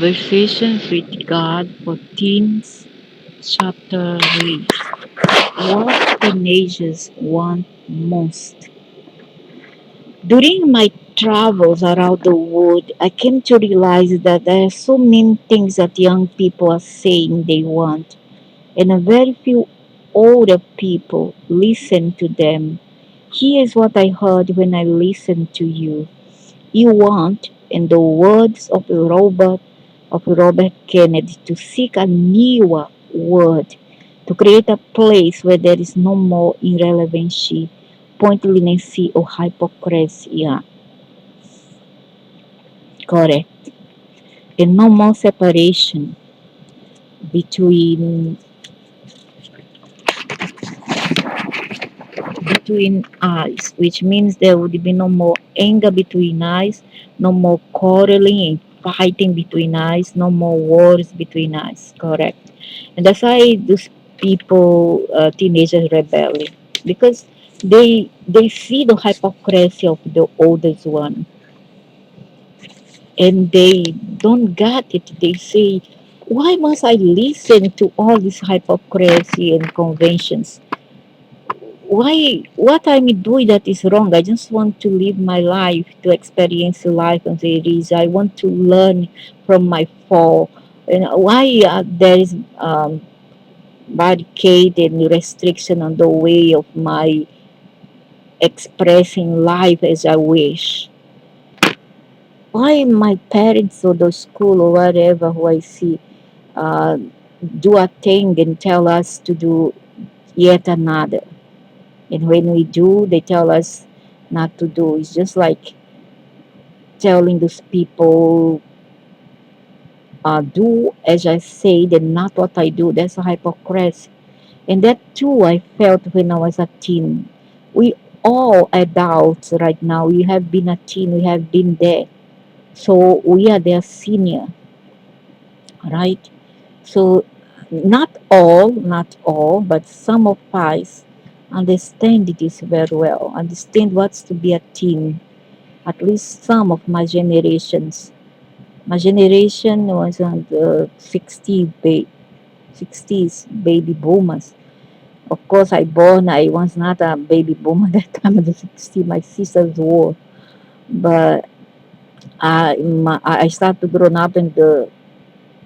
Conversations with God for Teens, Chapter 3. What teenagers want most. During my travels around the world, I came to realize that there are so many things that young people are saying they want, and a very few older people listen to them. Here's what I heard when I listened to you. You want, in the words of Robert Kennedy, to seek a newer world, to create a place where there is no more irrelevancy, pointlessness, or hypocrisy. Yeah, correct. And no more separation between us, which means there would be no more anger between us, no more quarreling and fighting between us, no more wars between us. Correct. And that's why those people, teenagers, rebelling because they see the hypocrisy of the oldest one, and they don't get it. They say, "Why must I listen to all this hypocrisy and conventions? Why what I'm doing that is wrong? I just want to live my life, to experience life as it is. I want to learn from my fall. And why there is barricade and restriction on the way of my expressing life as I wish? Why my parents or the school or whatever who I see uh, do a thing and tell us to do yet another? And when we do, they tell us not to do. It's just like telling those people, do as I say, and not what I do. That's a hypocrisy. And that too I felt when I was a teen. We all adults right now, we have been a teen, we have been there. So we are their senior, right? So not all, but some of us understand this very well, understand what's to be a teen, at least some of my generations. My generation was on the 60s baby boomers. Of course, I was not a baby boomer that time of the 60s. My sisters were, but I started growing up in the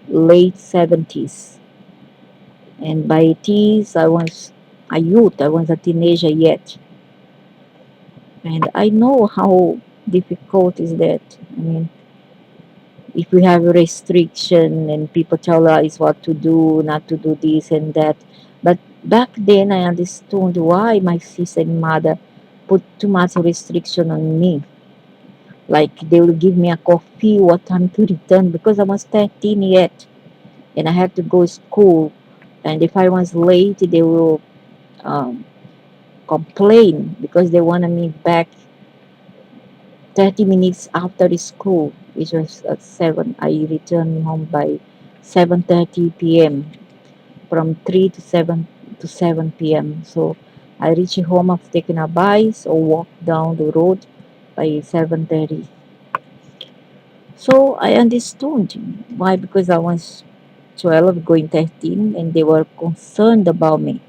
late 70s, and by 80s I was a youth. I was a teenager yet, and I know how difficult is that. I mean, if we have a restriction and people tell us what to do, not to do this and that. But back then I understood why my sister and mother put too much restriction on me. Like they will give me a coffee, what time to return, because I was 13 yet and I had to go to school. And if I was late, they will um, complain because they wanted me back 30 minutes after school, which was at 7. I returned home by 7:30 p.m. from 3 to 7 p.m. So I reached home after taking a bus or walk down the road by 7:30. So I understood why, because I was 12 going 13 and they were concerned about me.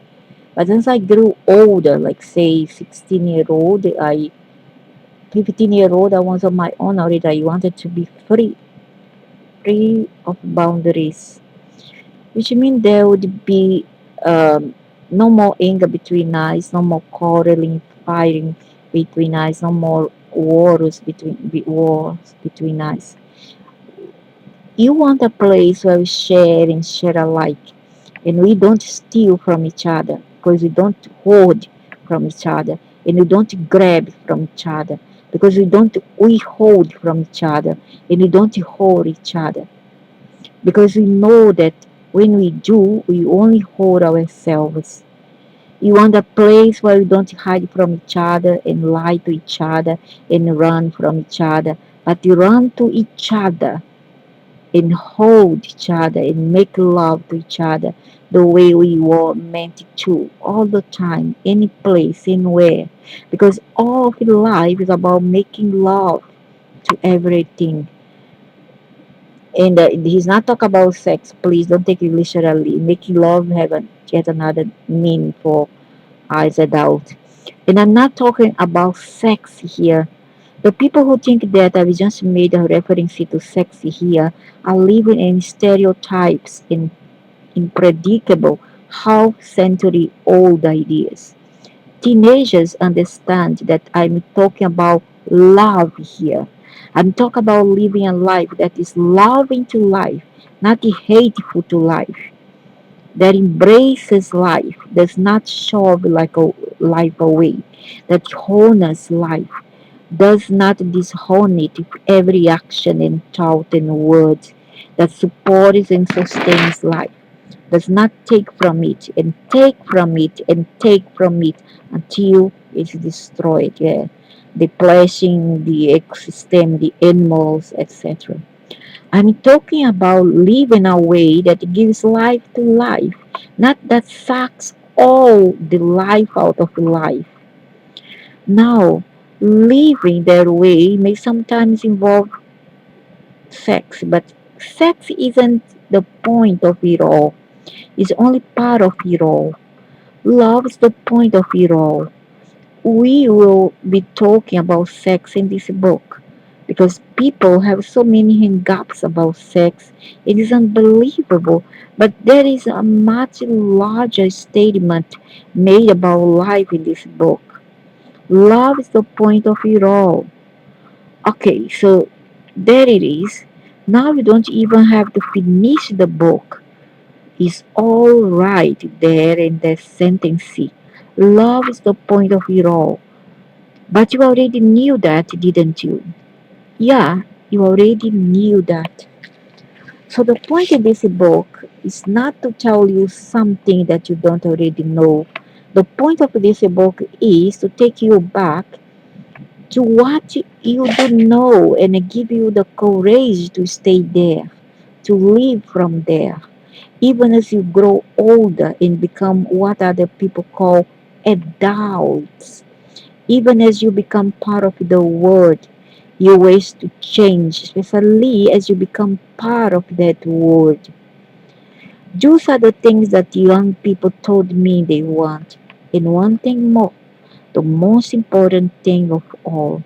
But as I grew older, like say 16-year-old, 15-year-old, I was on my own already. I wanted to be free of boundaries, which means there would be no more anger between us, no more quarreling, fighting between us, no more wars between us. You want a place where we share and share alike, and we don't steal from each other, because we don't hoard from each other, and we don't grab from each other, because we hold from each other, and we don't hold each other, because we know that when we do, we only hold ourselves. You want a place where we don't hide from each other and lie to each other and run from each other, but we run to each other and hold each other and make love to each other the way we were meant to, all the time, any place, anywhere. Because all of life is about making love to everything. And he's not talk about sex. Please don't take it literally. Making love have yet another meaning for as adult. And I'm not talking about sex here. The people who think that I just made a reference to sex here are living in stereotypes in predictable half-century old ideas. Teenagers understand that I'm talking about love here. I'm talking about living a life that is loving to life, not hateful to life, that embraces life, does not shove like a life away, that honors life, does not disown it with every action and thought and word, that supports and sustains life, does not take from it and take from it and take from it until it's destroyed. Yeah. Depleting the ecosystem, the animals, etc. I'm talking about living a way that gives life to life, not that sucks all the life out of life. Now, living that way may sometimes involve sex, but sex isn't the point of it all. It's only part of it all. Love is the point of it all. We will be talking about sex in this book because people have so many hang-ups about sex. It is unbelievable, but there is a much larger statement made about life in this book. Love is the point of it all. Okay, so there it is. Now you don't even have to finish the book. It's all right there in that sentence. Love is the point of it all. But you already knew that, didn't you? Yeah, you already knew that. So the point in this book is not to tell you something that you don't already know. The point of this book is to take you back to what you don't know and give you the courage to stay there, to live from there. Even as you grow older and become what other people call adults, even as you become part of the world, you wish to change, especially as you become part of that world. Those are the things that young people told me they want. And one thing more, the most important thing of all,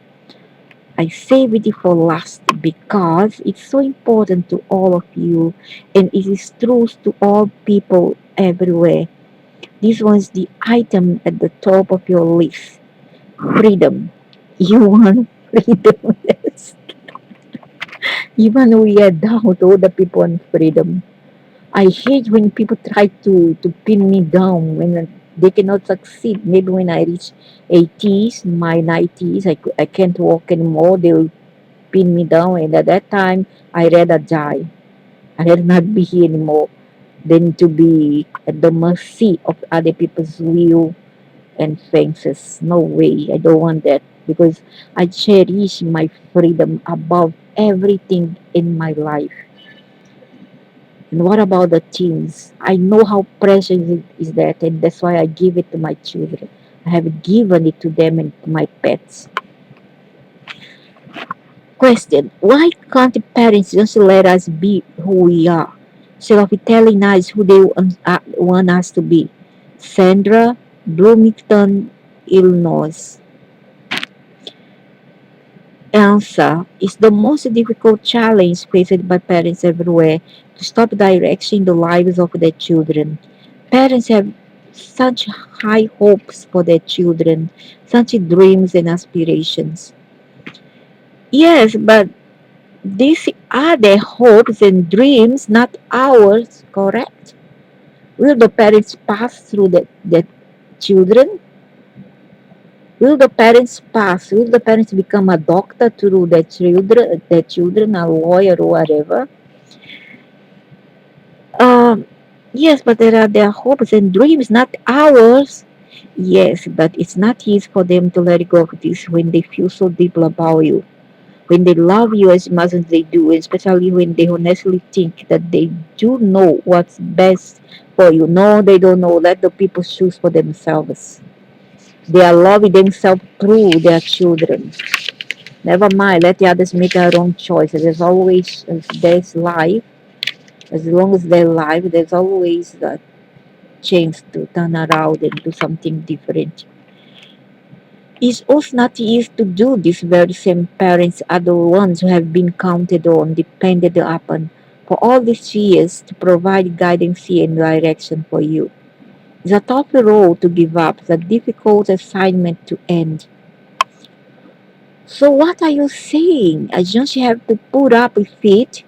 I saved it for last because it's so important to all of you and it is true to all people everywhere. This one's the item at the top of your list. Freedom. You want freedom. Yes. Even we are down to the people on freedom. I hate when people try to pin me down when they cannot succeed. Maybe when I reach 80s, my 90s, I can't walk anymore. They will pin me down. And at that time, I rather die. I rather not be here anymore than to be at the mercy of other people's will and fences. No way. I don't want that because I cherish my freedom above everything in my life. And what about the teens? I know how precious it is that, and that's why I give it to my children. I have given it to them and to my pets. Question: why can't the parents just let us be who we are instead of telling us who they want us to be? Sandra, Bloomington, Illinois. Answer is the most difficult challenge faced by parents everywhere to stop directing the lives of their children. Parents have such high hopes for their children, such dreams and aspirations. Yes, but these are their hopes and dreams, not ours, correct? Will the parents pass through the children? Will the parents pass? Will the parents become a doctor through their children, a lawyer or whatever? Um, yes, but there are their hopes and dreams, not ours. Yes, but it's not easy for them to let go of this when they feel so deeply about you, when they love you as much as they do, especially when they honestly think that they do know what's best for you. No, they don't know. Let the people choose for themselves. They are loving themselves through their children. Never mind, let the others make their own choices. There's always, if there's life, as long as there's life, there's always the chance to turn around and do something different. It's also not easy to do. These very same parents are the ones who have been counted on, depended upon for all these years to provide guidance and direction for you. It's a tough role to give up, it's a difficult assignment to end. So what are you saying? As long as you have to put up with it,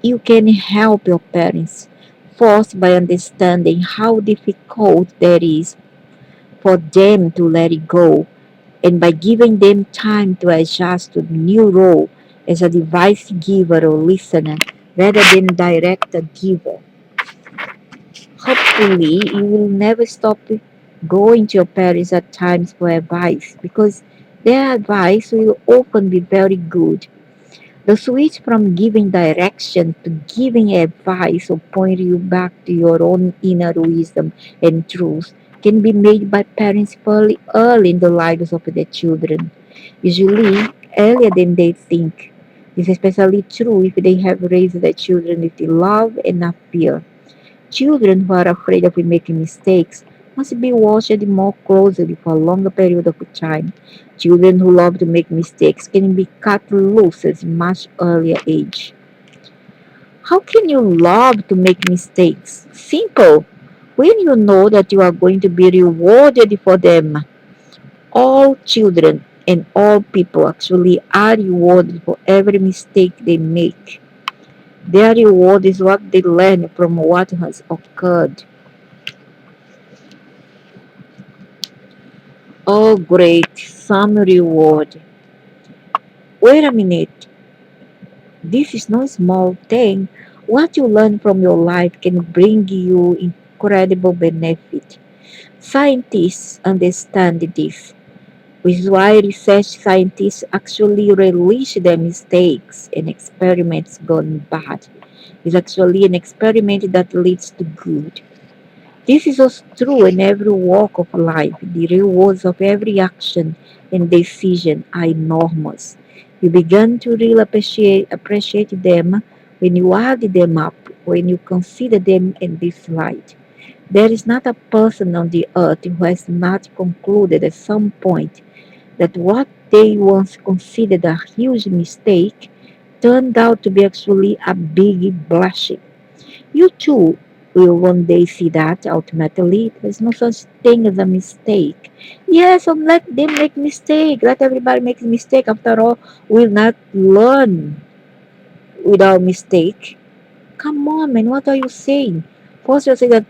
you can help your parents. First, by understanding how difficult that is for them to let it go, and by giving them time to adjust to the new role as a device giver or listener rather than direct a giver. Hopefully, you will never stop going to your parents at times for advice because their advice will often be very good. The switch from giving direction to giving advice or pointing you back to your own inner wisdom and truth can be made by parents fairly early in the lives of their children, usually earlier than they think. This is especially true if they have raised their children with love and not fear. Children who are afraid of making mistakes must be watched more closely for a longer period of time. Children who love to make mistakes can be cut loose at a much earlier age. How can you love to make mistakes? Simple. When you know that you are going to be rewarded for them. All children and all people actually are rewarded for every mistake they make. Their reward is what they learn from what has occurred. Oh, great, some reward. Wait a minute, this is no small thing. What you learn from your life can bring you incredible benefit. Scientists understand this, which is why research scientists actually release their mistakes and experiments gone bad. It's actually an experiment that leads to good. This is also true in every walk of life. The rewards of every action and decision are enormous. You begin to really appreciate them when you add them up, when you consider them in this light. There is not a person on the earth who has not concluded at some point that what they once considered a huge mistake turned out to be actually a big blessing. You too will one day see that ultimately there's no such thing as a mistake. Yes, let them make mistake. Let everybody make mistake. After all, we'll not learn without mistake. Come on, man. What are you saying? First, you say that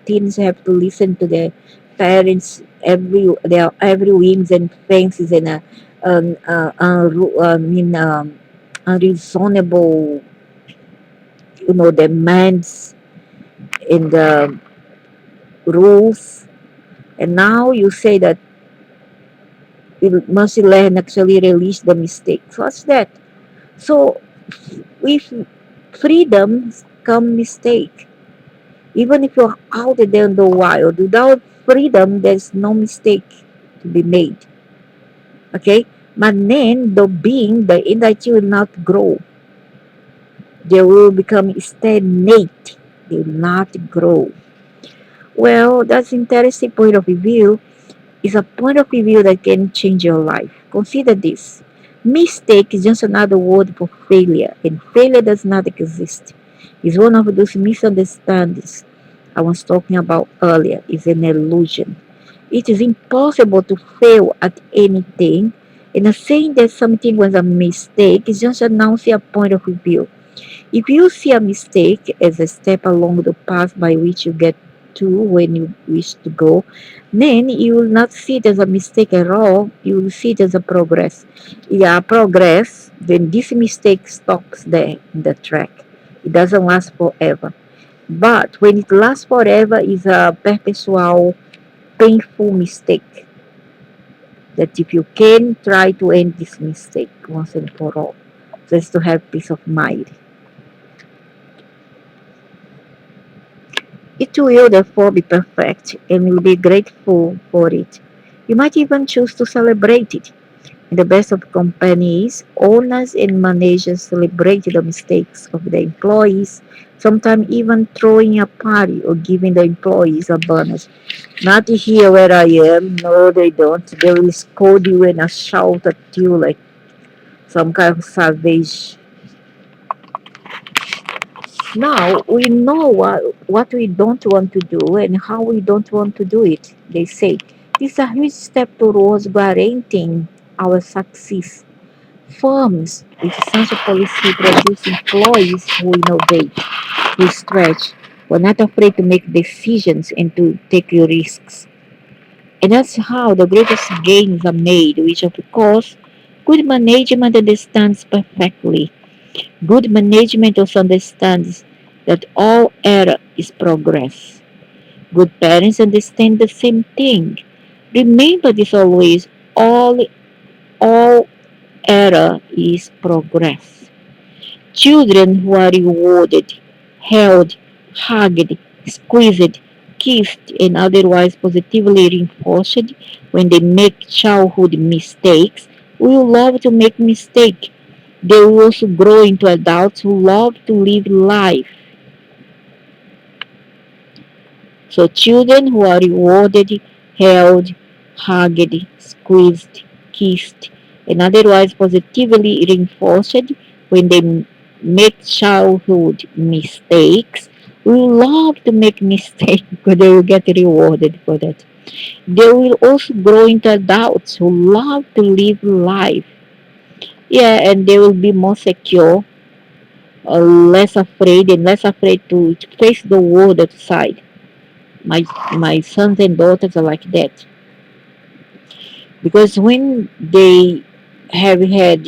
teens have to listen to their parents their every whims and fancies and unreasonable, demands in the rules. And now you say that we must learn actually release the mistakes. What's that? So with freedom come mistake. Even if you're out there in the wild, without freedom, there's no mistake to be made. Okay? But then the being, the entity will not grow. They will become stagnate. They will not grow. Well, that's interesting point of view. Is a point of view that can change your life. Consider this. Mistake is just another word for failure, and failure does not exist. It's one of those misunderstandings I was talking about earlier. It's an illusion. It is impossible to fail at anything, and saying that something was a mistake is just announcing a point of view. If you see a mistake as a step along the path by which you get to when you wish to go, then you will not see it as a mistake at all. You will see it as a progress. Yeah, progress, then this mistake stops there in the track. It doesn't last forever. But when it lasts forever, is a perpetual, painful mistake. That if you can try to end this mistake once and for all, just to have peace of mind. It will therefore be perfect and you'll be grateful for it. You might even choose to celebrate it. The best of companies, owners and managers celebrate the mistakes of the employees, sometimes even throwing a party or giving the employees a bonus. Not here where I am. No, they don't. They will scold you and shout at you like some kind of savage. Now we know what we don't want to do and how we don't want to do it. They say this is a huge step towards guaranteeing our success. Firms with such a policy produce employees who innovate, who stretch, who are not afraid to make decisions and to take risks. And that's how the greatest gains are made, which of course good management understands perfectly. Good management also understands that all error is progress. Good parents understand the same thing. Remember this always, all error is progress. Children who are rewarded, held, hugged, squeezed, kissed, and otherwise positively reinforced when they make childhood mistakes will love to make mistakes. They will also grow into adults who love to live life. So children who are rewarded, held, hugged, squeezed, kissed, and otherwise positively reinforced when they make childhood mistakes will love to make mistakes because they will get rewarded for that. They will also grow into adults who love to live life. Yeah, and they will be more secure, less afraid, and less afraid to face the world outside. My sons and daughters are like that because when they have had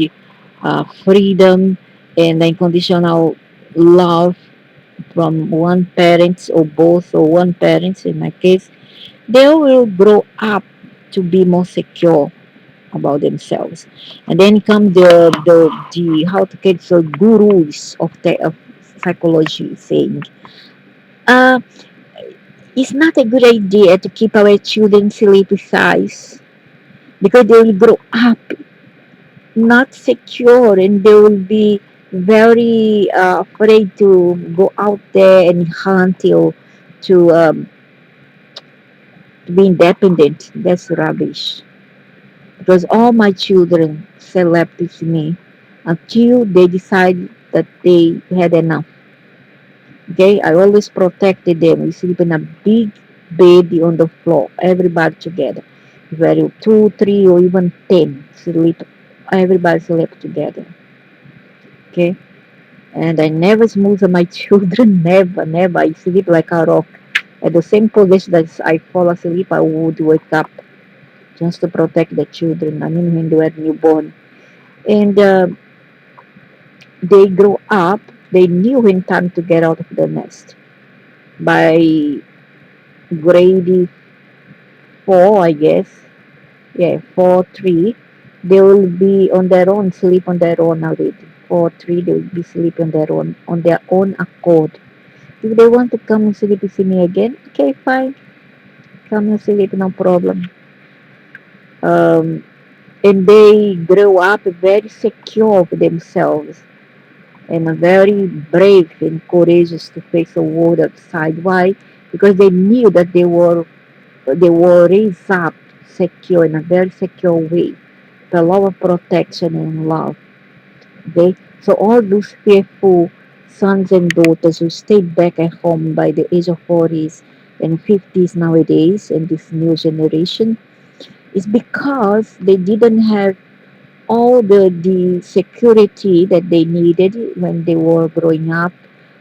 freedom and unconditional love from one parent or both or one parent in my case, they will grow up to be more secure about themselves. And then come the how to get the gurus of psychology saying, uh, it's not a good idea to keep our children sleepy size because they will grow up not secure and they will be very afraid to go out there and hunt or to be independent. That's rubbish. Because all my children slept with me until they decided that they had enough. Okay, I always protected them. We sleep in a big bed on the floor, everybody together. Very two, three, or even 10 sleep. Everybody slept together. Okay, and I never smooth my children. Never, never. I sleep like a rock. At the same position that I fall asleep, I would wake up just to protect the children. I mean, when they were newborn, and they grow up. They knew when time to get out of the nest. By grade 4, I guess. Yeah, 4, 3. They will be on their own, sleep on their own already. 4, 3, they will be sleep on their own accord. If they want to come and sleep with me again, okay, fine. Come and sleep, no problem. Um, and they grow up very secure of themselves and very brave and courageous to face the world outside. Why? Because they knew that they were raised up secure in a very secure way, with a lot of protection and love. Okay, so all those fearful sons and daughters who stayed back at home by the age of 40s and 50s nowadays in this new generation is because they didn't have all the security that they needed when they were growing up,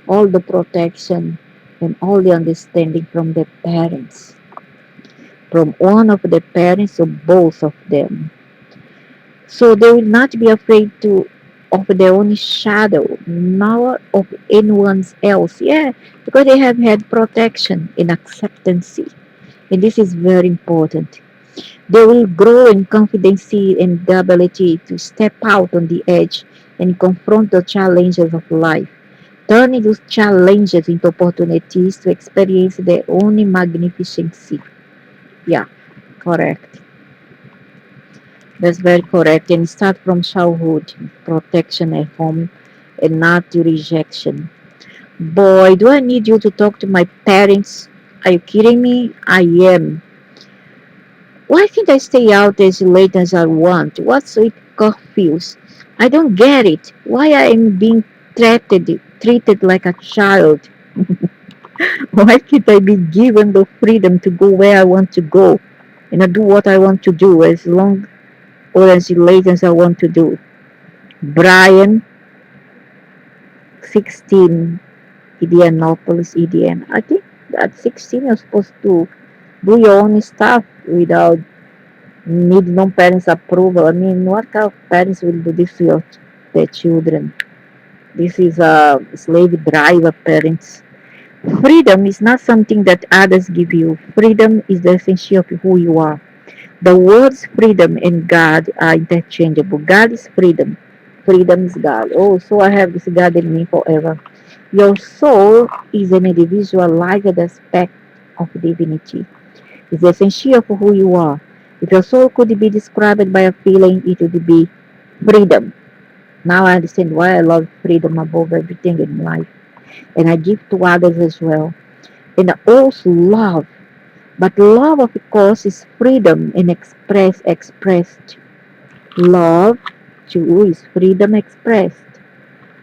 all the protection and all the understanding from their parents, from one of the parents or both of them. So they will not be afraid to of their own shadow, nor of anyone's else. Yeah, because they have had protection and acceptance. And this is very important. They will grow in confidence and the ability to step out on the edge and confront the challenges of life, turning those challenges into opportunities to experience their own magnificency. Yeah, correct. That's very correct. And start from childhood, protection at home, and not to rejection. Boy, do I need you to talk to my parents? Are you kidding me? I am. Why can't I stay out as late as I want? What's with curfews? I don't get it. Why I am being treated like a child? Why can't I be given the freedom to go where I want to go and I do what I want to do as long or as late as I want to do? Brian, 16, Indianapolis, Indiana. I think at 16 you're supposed to do your own stuff without need no parents' approval. I mean, what kind of parents will do this to their children? This is a slave driver parents. Freedom is not something that others give you. Freedom is the essential of who you are. The words freedom and God are interchangeable. God is freedom. Freedom is God. Oh, so I have this God in me forever. Your soul is an individualized aspect of divinity. It's the essential of who you are. If your soul could be described by a feeling, it would be freedom. Now I understand why I love freedom above everything in life. And I give to others as well. And I also love. But love, of course, is freedom and expressed. Love, too, is freedom expressed.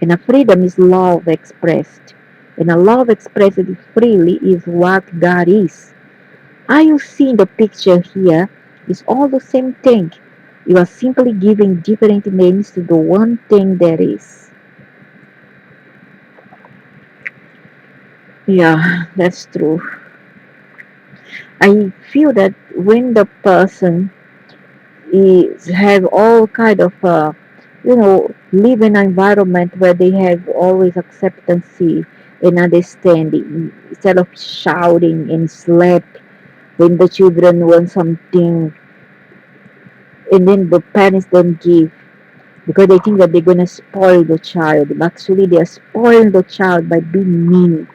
And a freedom is love expressed. And a love expressed freely is what God is. Are you seeing the picture here? It's all the same thing. You are simply giving different names to the one thing there is. Yeah, that's true. I feel that when the person is have all kind of live in an environment where they have always acceptance and understanding instead of shouting and slap when the children want something and then the parents don't give because they think that they're gonna spoil the child. But actually, they are spoiling the child by being mean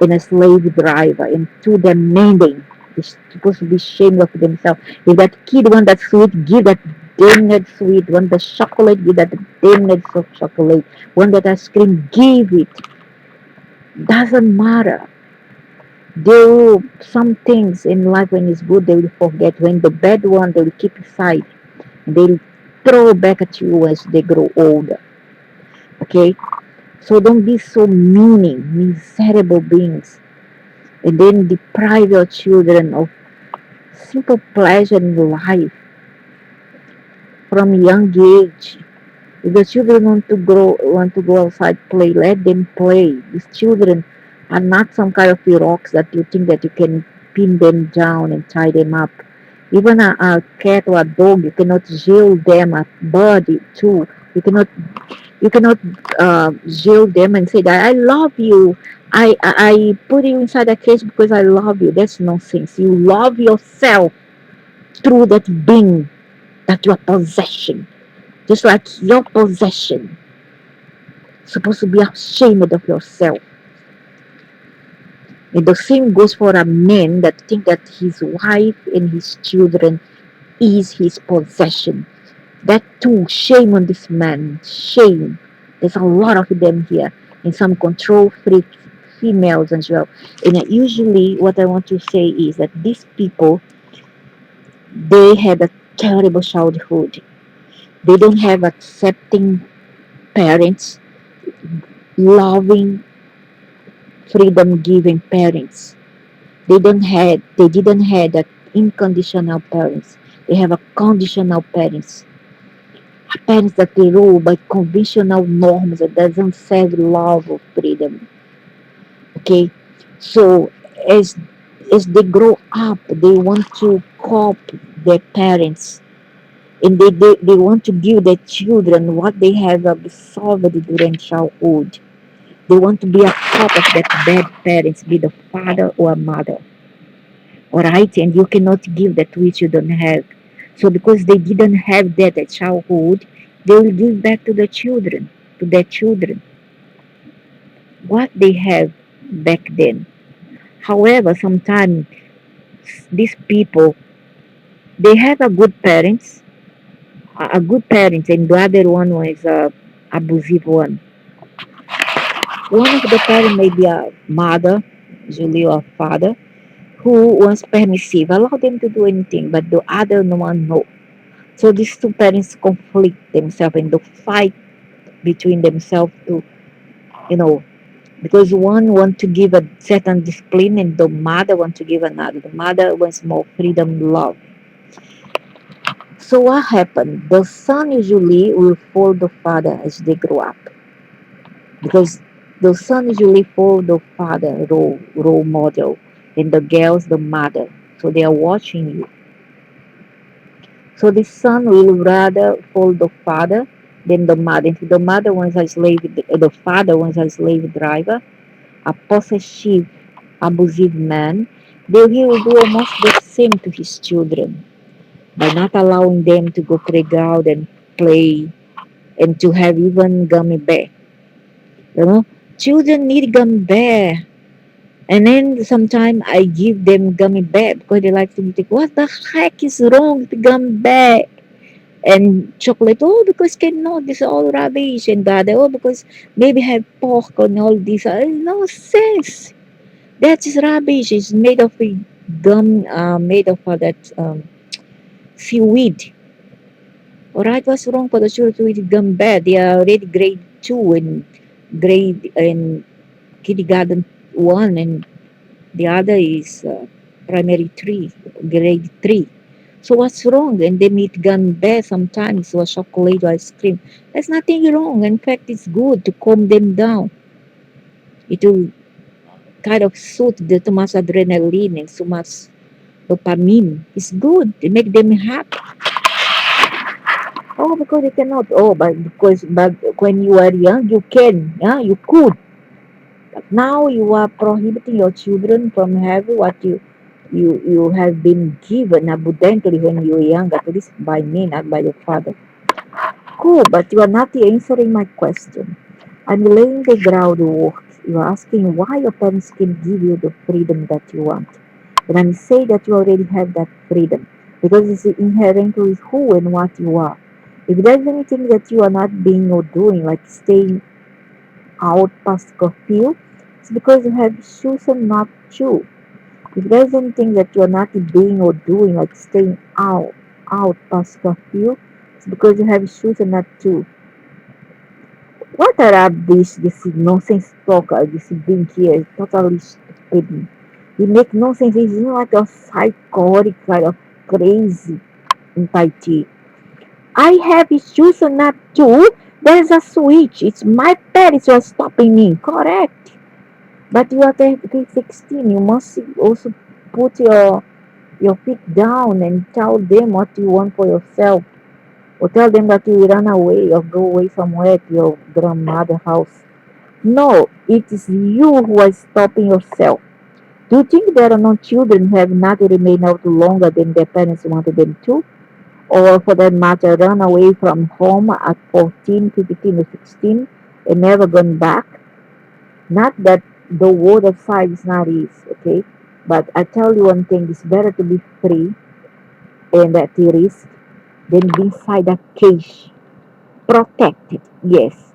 and a slave driver and to demanding. They're supposed to be ashamed of themselves. If that kid want that sweet, give that damn sweet. Want the chocolate, give that damn chocolate. Want that ice cream, give it. Doesn't matter. They will, some things in life when it's good they will forget. When the bad one they will keep aside. They'll throw back at you as they grow older. Okay? So don't be so meaning, miserable beings, and then deprive your children of simple pleasure in life from a young age. If the children want to go outside play, let them play. These children are not some kind of rocks that you think that you can pin them down and tie them up. Even a cat or a dog, you cannot jail them. A bird too, you cannot you cannot jail them and say that I love you. I put you inside a cage because I love you. That's nonsense. You love yourself through that being that you are possessing. Just like your possession. Supposed to be ashamed of yourself. And the same goes for a man that think that his wife and his children is his possession. That too, shame on this man. Shame. There's a lot of them here. And some control freak females as well. And usually what I want to say is that these people, they had a terrible childhood. They don't have accepting parents, loving, freedom giving parents. They didn't have that unconditional parents. They have a conditional parents. Parents that they rule by conventional norms that doesn't serve love or freedom. Okay, so as as they grow up, they want to copy their parents, and they want to give their children what they have absorbed during childhood. They want to be a part of that bad parents, be the father or a mother. All right, and you cannot give that which you don't have. So because they didn't have that at childhood, they will give back to the children, to their children, what they have back then. However, sometimes these people, they have a good parents, a good parent, and the other one was a abusive one. One of the parent may be a mother, usually, or father, who was permissive, allow them to do anything, but the other one no. So these two parents conflict themselves and they fight between themselves to, you know, because one want to give a certain discipline and the mother want to give another. The mother wants more freedom, love. So what happened? The son usually will follow the father as they grow up because the son usually follow the father role model and the girls the mother. So they are watching you. So the son will rather follow the father than the mother. If the mother wants a slave, the father wants a slave driver, a possessive, abusive man, then he will do almost the same to his children by not allowing them to go playground and play and to have even gummy bear. You know, children need gummy bear. And then sometimes I give them gummy bear because they like to think, what the heck is wrong with gummy bear? And chocolate, oh, because cannot, this is all rubbish. And the other, oh, because maybe have pork and all this. Nonsense. That is rubbish. It's made of a gum, made of that seaweed. All right, what's wrong for the children with gum bad? They are already grade two and grade and kindergarten one, and the other is primary three, grade three. So what's wrong? And they eat gum bear sometimes or chocolate or ice cream. There's nothing wrong. In fact, it's good to calm them down. It will kind of suit the too much adrenaline and so much dopamine. It's good. It make them happy. Oh, because you cannot. Oh, but when you are young, you can. Yeah, you could. But now you are prohibiting your children from having what you have been given abundantly when you were young, at least by me, not by your father. Cool, but you are not answering my question. I'm laying the groundwork. You are asking why your parents can give you the freedom that you want. And I'm saying that you already have that freedom because it's inherent with who and what you are. If there's anything that you are not being or doing, like staying out past curfew, it's because you have chosen not to. If there's anything that you're not doing or doing, like staying out past curfew, it's because you have chosen not to. What are this nonsense talk, this being here, totally stupid. He make nonsense. He's like a psychotic kind of crazy entity. I have chosen not to. There's a switch. It's my parents who are stopping me. Correct. But you are 16. You must also put your feet down and tell them what you want for yourself. Or tell them that you will run away or go away somewhere to your grandmother's house. No, it is you who are stopping yourself. Do you think there are no children who have not remained out longer than their parents wanted them to? Or for that matter, run away from home at 14, 15, or 16 and never gone back? Not that the world outside is not easy, okay? But I tell you one thing, it's better to be free and at risk than be inside a cage. Protected, yes.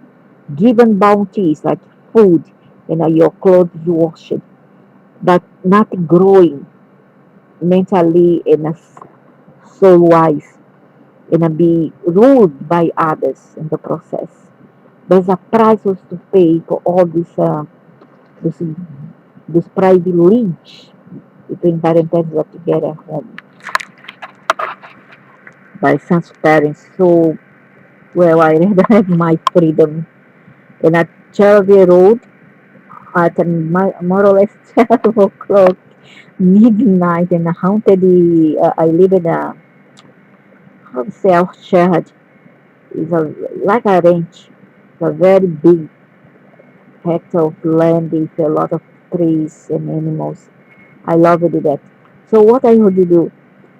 Given bounties like food and your clothes washed, but not growing mentally and soul wise and be ruled by others in the process. There's a price also to pay for all this, this privilege between parents that you get at home by some parents. So, well, I rather have my freedom in a 12-year-old at more or less 12 o'clock midnight in a haunted. I live in a how to say shared. It's a like a ranch. It's a very big hectare of land with a lot of trees and animals. I love it that. So what I would do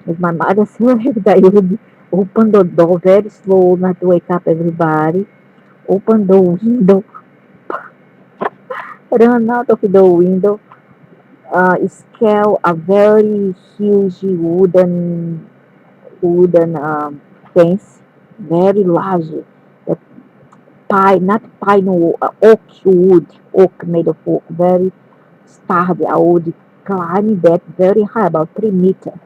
if my mother slept, I would open the door very slow, not to wake up everybody. Open the window, run out of the window, scale a very huge wooden fence very large. The pine, not pine, oak wood, oak made of oak, very sturdy. I would climb that very high, about 3 meters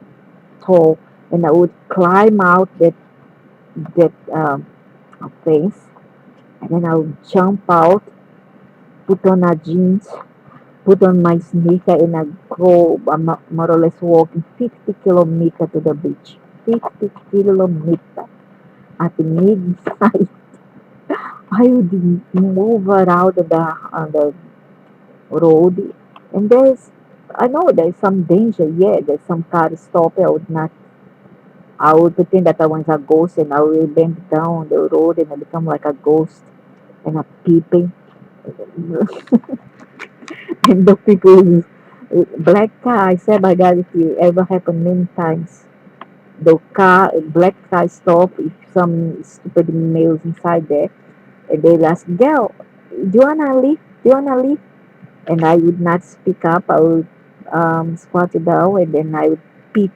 tall, and I would climb out that fence, and then I would jump out, put on a jeans, put on my sneaker, and I go more or less walking 50 kilometers to the beach. 50 kilometers at midnight. I would move around on the road, and I know there's some danger. Yeah, there's some car stop. I would not. I would pretend that I was a ghost, and I will bend down the road, and I become like a ghost and a peeping. And the people, black car. I said, my God, if it ever happened many times. The car, black car stop. If some stupid males inside there, and they ask, "Girl, do you wanna leave? Do you wanna leave?" And I would not speak up. I would squat it down, and then I would peep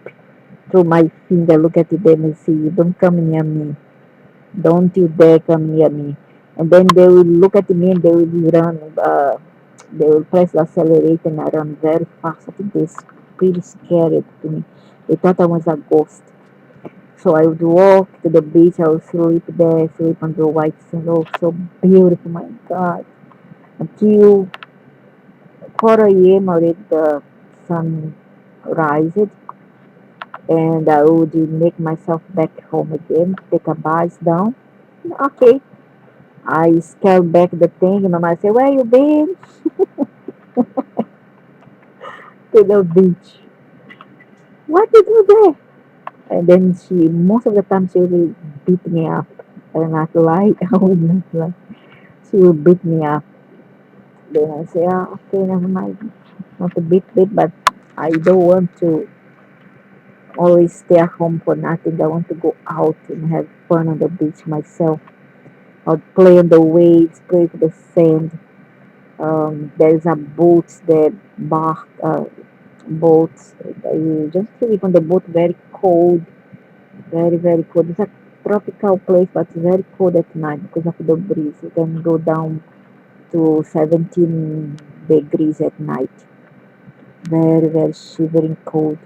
through my finger, look at them and say, "You don't come near me. Don't you dare come near me." And then they will look at me and they will run. They will press the accelerator and I run very fast. I think it's pretty scary to me. They thought I was a ghost. So I would walk to the beach. I would sleep there, sleep on the white sand. Oh, so beautiful, my God. Until 4 a.m. already the sun rises, and I would make myself back home again, take a bath down. Okay. I scale back the thing and Mama say, "Where you been?" To the beach. "What you do there?" And then most of the time she will beat me up. I will not lie. I will not lie. She will beat me up. Then I say, okay, never mind. Not a bit, but I don't want to always stay at home for nothing. I want to go out and have fun on the beach myself. I'll play on the waves, play with the sand. There's a boat there, bar, boats. You just sleep on the boat, very cold, very cold. It's a tropical place, but it's very cold at night because of the breeze. It can go down to 17 degrees at night. Very shivering cold.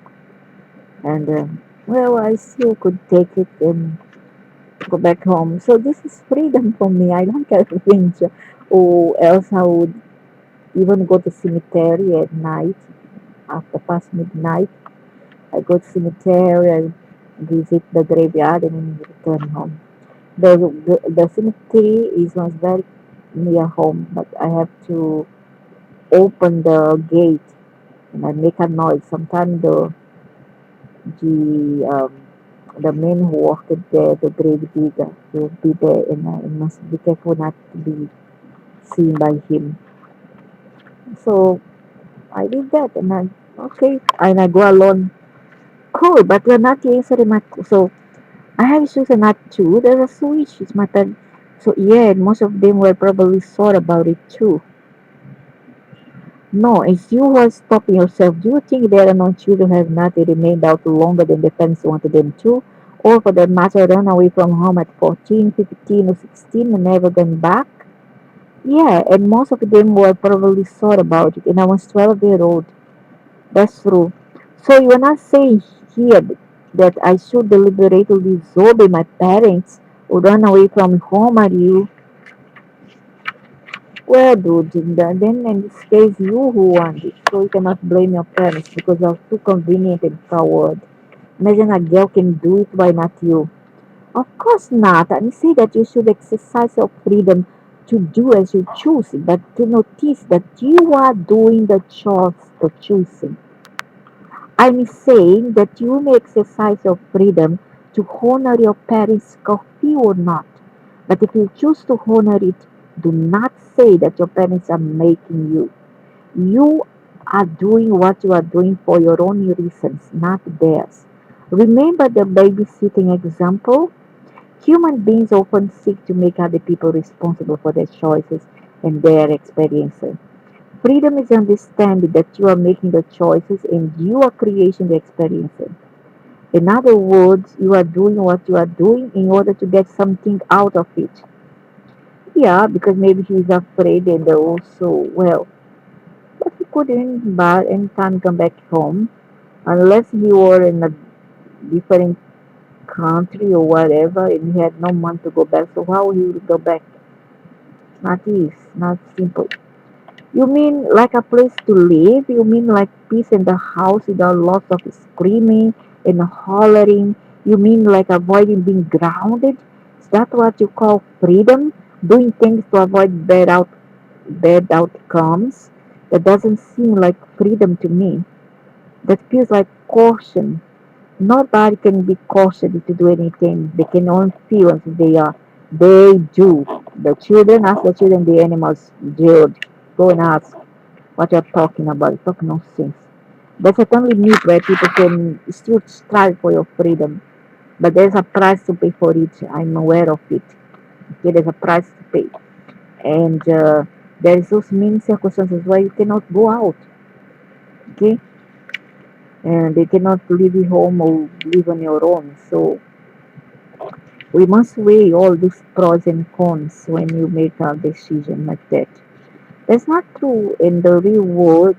And well, I still could take it and go back home. So this is freedom for me. I like adventure. Or else I would even go to cemetery at night after past midnight. I go to cemetery, I visit the graveyard, and then return home. The cemetery is not very near home, but I have to open the gate and I make a noise. Sometimes the um, the man who worked there, the grave digger, will be there, and I must be careful not to be seen by him. So I did that, and I okay, and I go alone. Cool, but we're not answering my so I have chosen not to. There's a switch. It's my turn. So yeah, most of them were probably sore about it too. No, it's you who are stopping yourself. Do you think there are no children who have not remained out longer than the parents wanted them to? Or for that matter, run away from home at 14, 15, or 16 and never gone back? Yeah, and most of them were probably sore about it. And I was 12-year old. That's true. So you are not saying here that I should deliberately disobey my parents or run away from home, are you? Well, dude, then in this case, you who want it, so you cannot blame your parents because you're too convenient and coward. Imagine a girl can do it, why not you? Of course not. I say that you should exercise your freedom to do as you choose, but to notice that you are doing the choice of choosing. I'm saying that you may exercise your freedom to honor your parents' coffee or not. But if you choose to honor it, do not say that your parents are making you. You are doing what you are doing for your own reasons, not theirs. Remember the babysitting example? Human beings often seek to make other people responsible for their choices and their experiences. Freedom is understanding that you are making the choices and you are creating the experiences. In other words, you are doing what you are doing in order to get something out of it. Yeah, because maybe he's afraid and also, well, but he couldn't by any time come back home unless he were in a different country or whatever and he had no money to go back. So how he would go back? Not easy, not simple. You mean like a place to live? You mean like peace in the house without lots of screaming and hollering? You mean like avoiding being grounded? Is that what you call freedom? Doing things to avoid bad outcomes? That doesn't seem like freedom to me. That feels like caution. Nobody can be cautioned to do anything. They can only feel until they are. They do. The children ask the children, the animals, Jude, go and ask what you're talking about. Talk nonsense. That's a only myth where people can still strive for your freedom. But there's a price to pay for it. I'm aware of it. Okay, there's a price to pay. And there's those many circumstances where you cannot go out. Okay, and they cannot leave you home or live on your own. So we must weigh all these pros and cons when you make a decision like that. That's not true in the real world.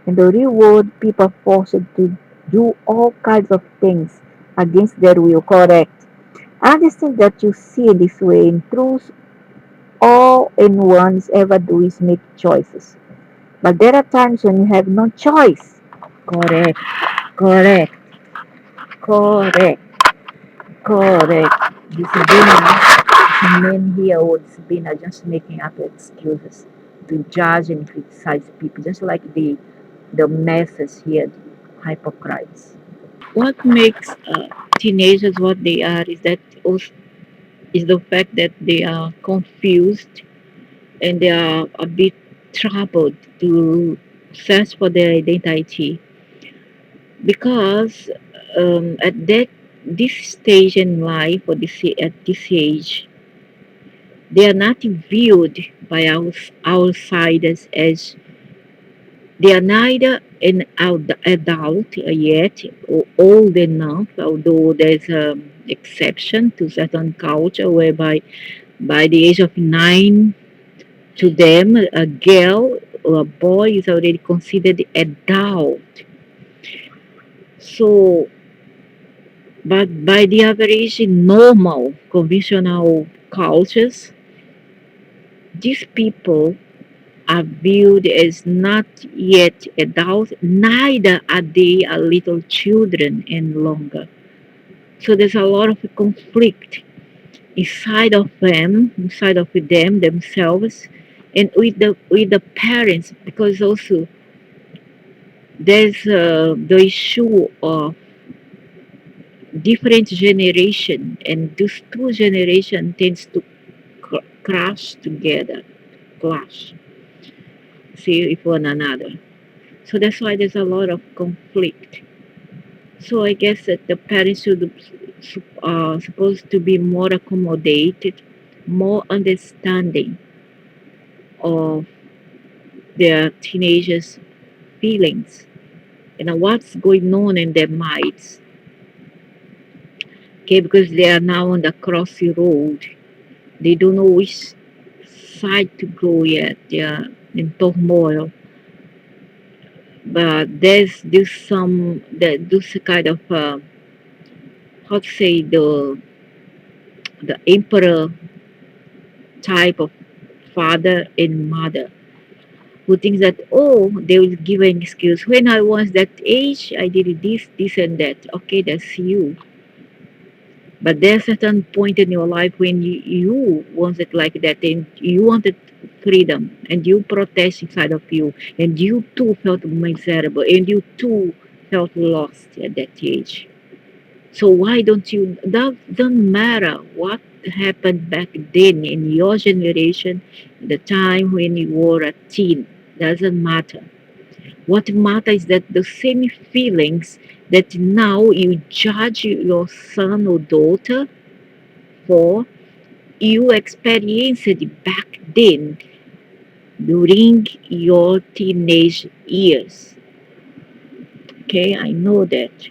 In the real world, people are forced to do all kinds of things against their will. Correct. I understand that you see it this way. In truth, all anyone's ever do is make choices. But there are times when you have no choice. Correct. Correct. Correct. Correct. Discipline men here or discipline are just making up excuses to judge and criticize people, just like the masses here, the hypocrites. What makes teenagers what they are is that also is the fact that they are confused and they are a bit troubled to search for their identity because at that this stage in life or this at this age they are not viewed by outsiders as they are neither an adult yet or old enough, although there's an exception to certain culture whereby by the age of 9 to them a girl or a boy is already considered adult. So, but by the average in normal conventional cultures, these people are viewed as not yet adults, neither are they a little children any longer. So there's a lot of conflict inside of them themselves, and with the parents, because also there's the issue of different generation, and those two generation tends to crash together, clash, see with one another. So that's why there's a lot of conflict. So I guess that the parents should supposed to be more accommodated, more understanding of their teenagers' feelings, what's going on in their minds. Okay, because they are now on the crossy road. They don't know which side to go yet. They are in turmoil. But there's some that this kind of how to say the emperor type of father and mother who thinks that oh they will give an excuse when I was that age I did this and that. Okay, that's you, but there's a certain point in your life when you wanted like that and you wanted freedom and you protest inside of you and you too felt miserable and you too felt lost at that age. So why don't you? That doesn't matter what happened back then in your generation, the time when you were a teen. Doesn't matter. What matters is that the same feelings that now you judge your son or daughter for, you experienced back then during your teenage years. Okay, I know that.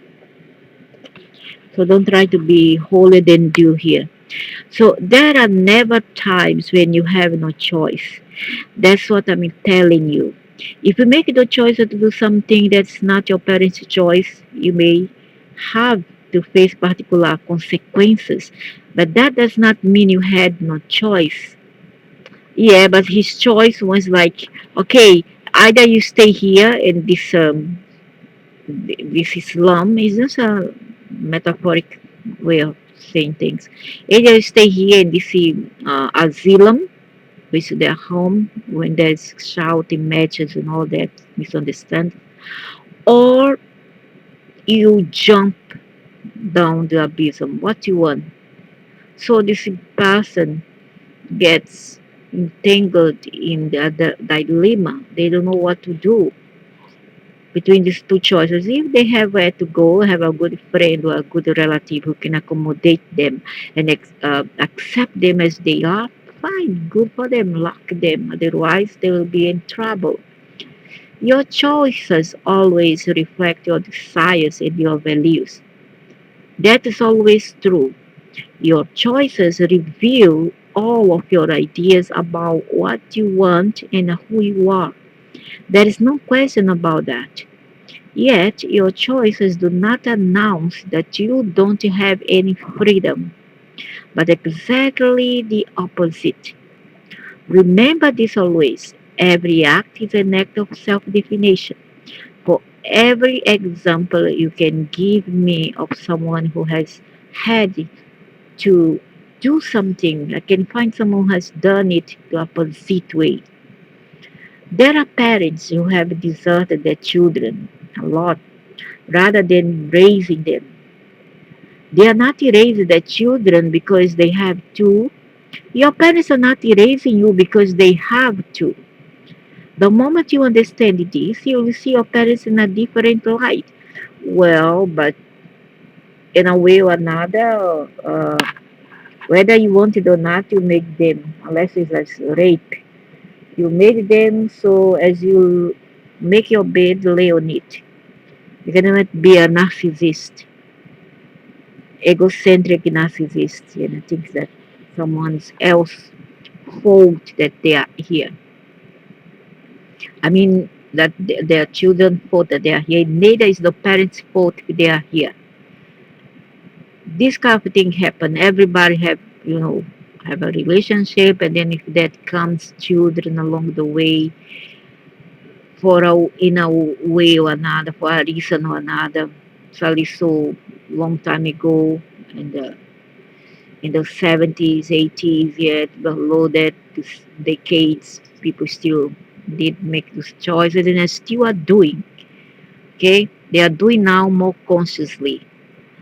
So don't try to be holier than do here. So there are never times when you have no choice. That's what I'm telling you. If you make the choice to do something that's not your parents' choice, you may have to face particular consequences. But that does not mean you had no choice. Yeah, but his choice was like, okay, either you stay here in this Islam is just a metaphoric way of saying things. Either you stay here in this asylum, which is their home, when there's shouting matches and all that misunderstand, or you jump down the abyss. What you want? So this person gets entangled in the dilemma. They don't know what to do between these two choices. If they have where to go, have a good friend or a good relative who can accommodate them and accept them as they are, fine, good for them, lock them. Otherwise, they will be in trouble. Your choices always reflect your desires and your values. That is always true. Your choices reveal all of your ideas about what you want and who you are. There is no question about that. Yet, your choices do not announce that you don't have any freedom, but exactly the opposite. Remember this always. Every act is an act of self definition. For every example you can give me of someone who has had to do something, I can find someone who has done it the opposite way. There are parents who have deserted their children a lot rather than raising them. They are not erasing their children because they have to. Your parents are not erasing you because they have to. The moment you understand this, you will see your parents in a different light. Well, but in a way or another, whether you want it or not, you make them, unless it's as rape. You make them so as you make your bed, lay on it. You cannot be a narcissist, egocentric narcissist, thinks that someone's else fault that they are here. I mean, that their children fault that they are here. Neither is the parents' fault if they are here. This kind of thing happen. Everybody have a relationship, and then if that comes children along the way, in a way or another, for a reason or another. Probably so long time ago, in the 70s, 80s, yet below that, this decades, people still did make those choices and they still are doing. Okay, they are doing now more consciously.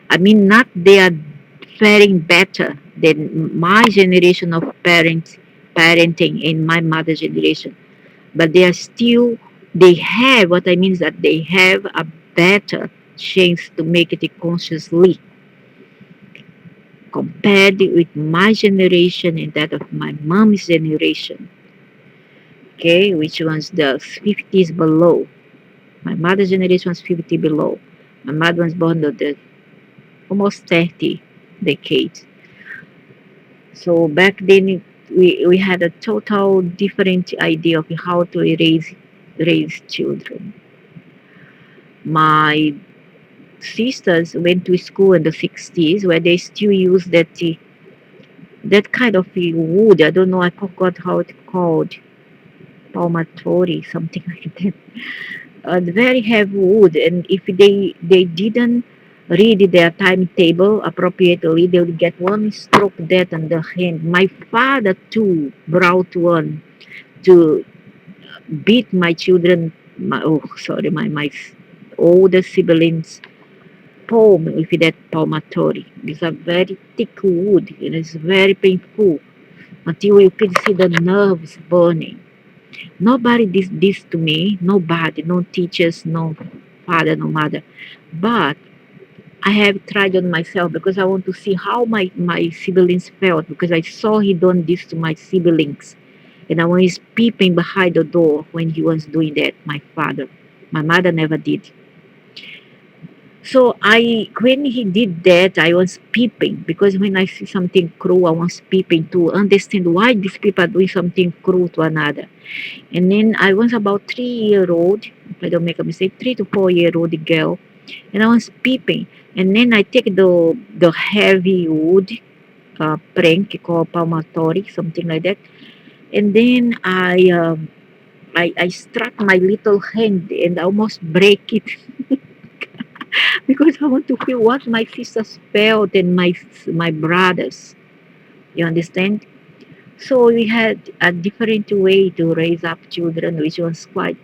I mean, not they are faring better than my generation of parenting and my mother's generation, but they have, what I mean is that they have a better chance to make it consciously compared with my generation and that of my mom's generation, okay, which was the 50s below. My mother's generation was 50 below. My mother was born in the almost 30 decades. So back then, we had a total different idea of how to raise children. My sisters went to school in the 60s where they still use that kind of wood. I don't know, I forgot how it's called. Palmatori, something like that. Very heavy wood, and if they didn't read their timetable appropriately, they would get one stroke death on the hand. My father too brought one to beat my children. My older siblings palm with that palmatori. It's a very thick wood and it's very painful until you can see the nerves burning. Nobody did this to me, nobody, no teachers, no father, no mother. But I have tried on myself because I want to see how my siblings felt because I saw he done this to my siblings. And I was peeping behind the door when he was doing that, my father. My mother never did. So when he did that, I was peeping because when I see something cruel, I was peeping to understand why these people are doing something cruel to another. And then I was about 3 year old, if I don't make a mistake, 3 to 4 year old girl, and I was peeping. And then I take the heavy wood prank called palmatory, something like that. And then I struck my little hand and almost break it because I want to feel what my sisters felt and my brothers. You understand? So we had a different way to raise up children, which was quite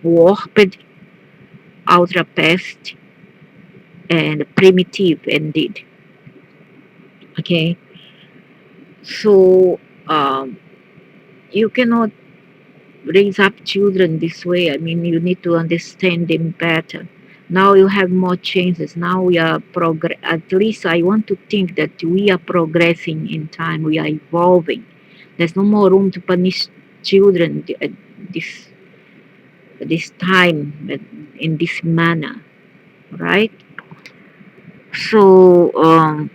warped, ultra past, and primitive indeed. Okay, so you cannot raise up children this way. I mean, you need to understand them better. Now you have more chances. Now we are progress. At least I want to think that we are progressing in time. We are evolving. There's no more room to punish children at this this time in this manner, right? So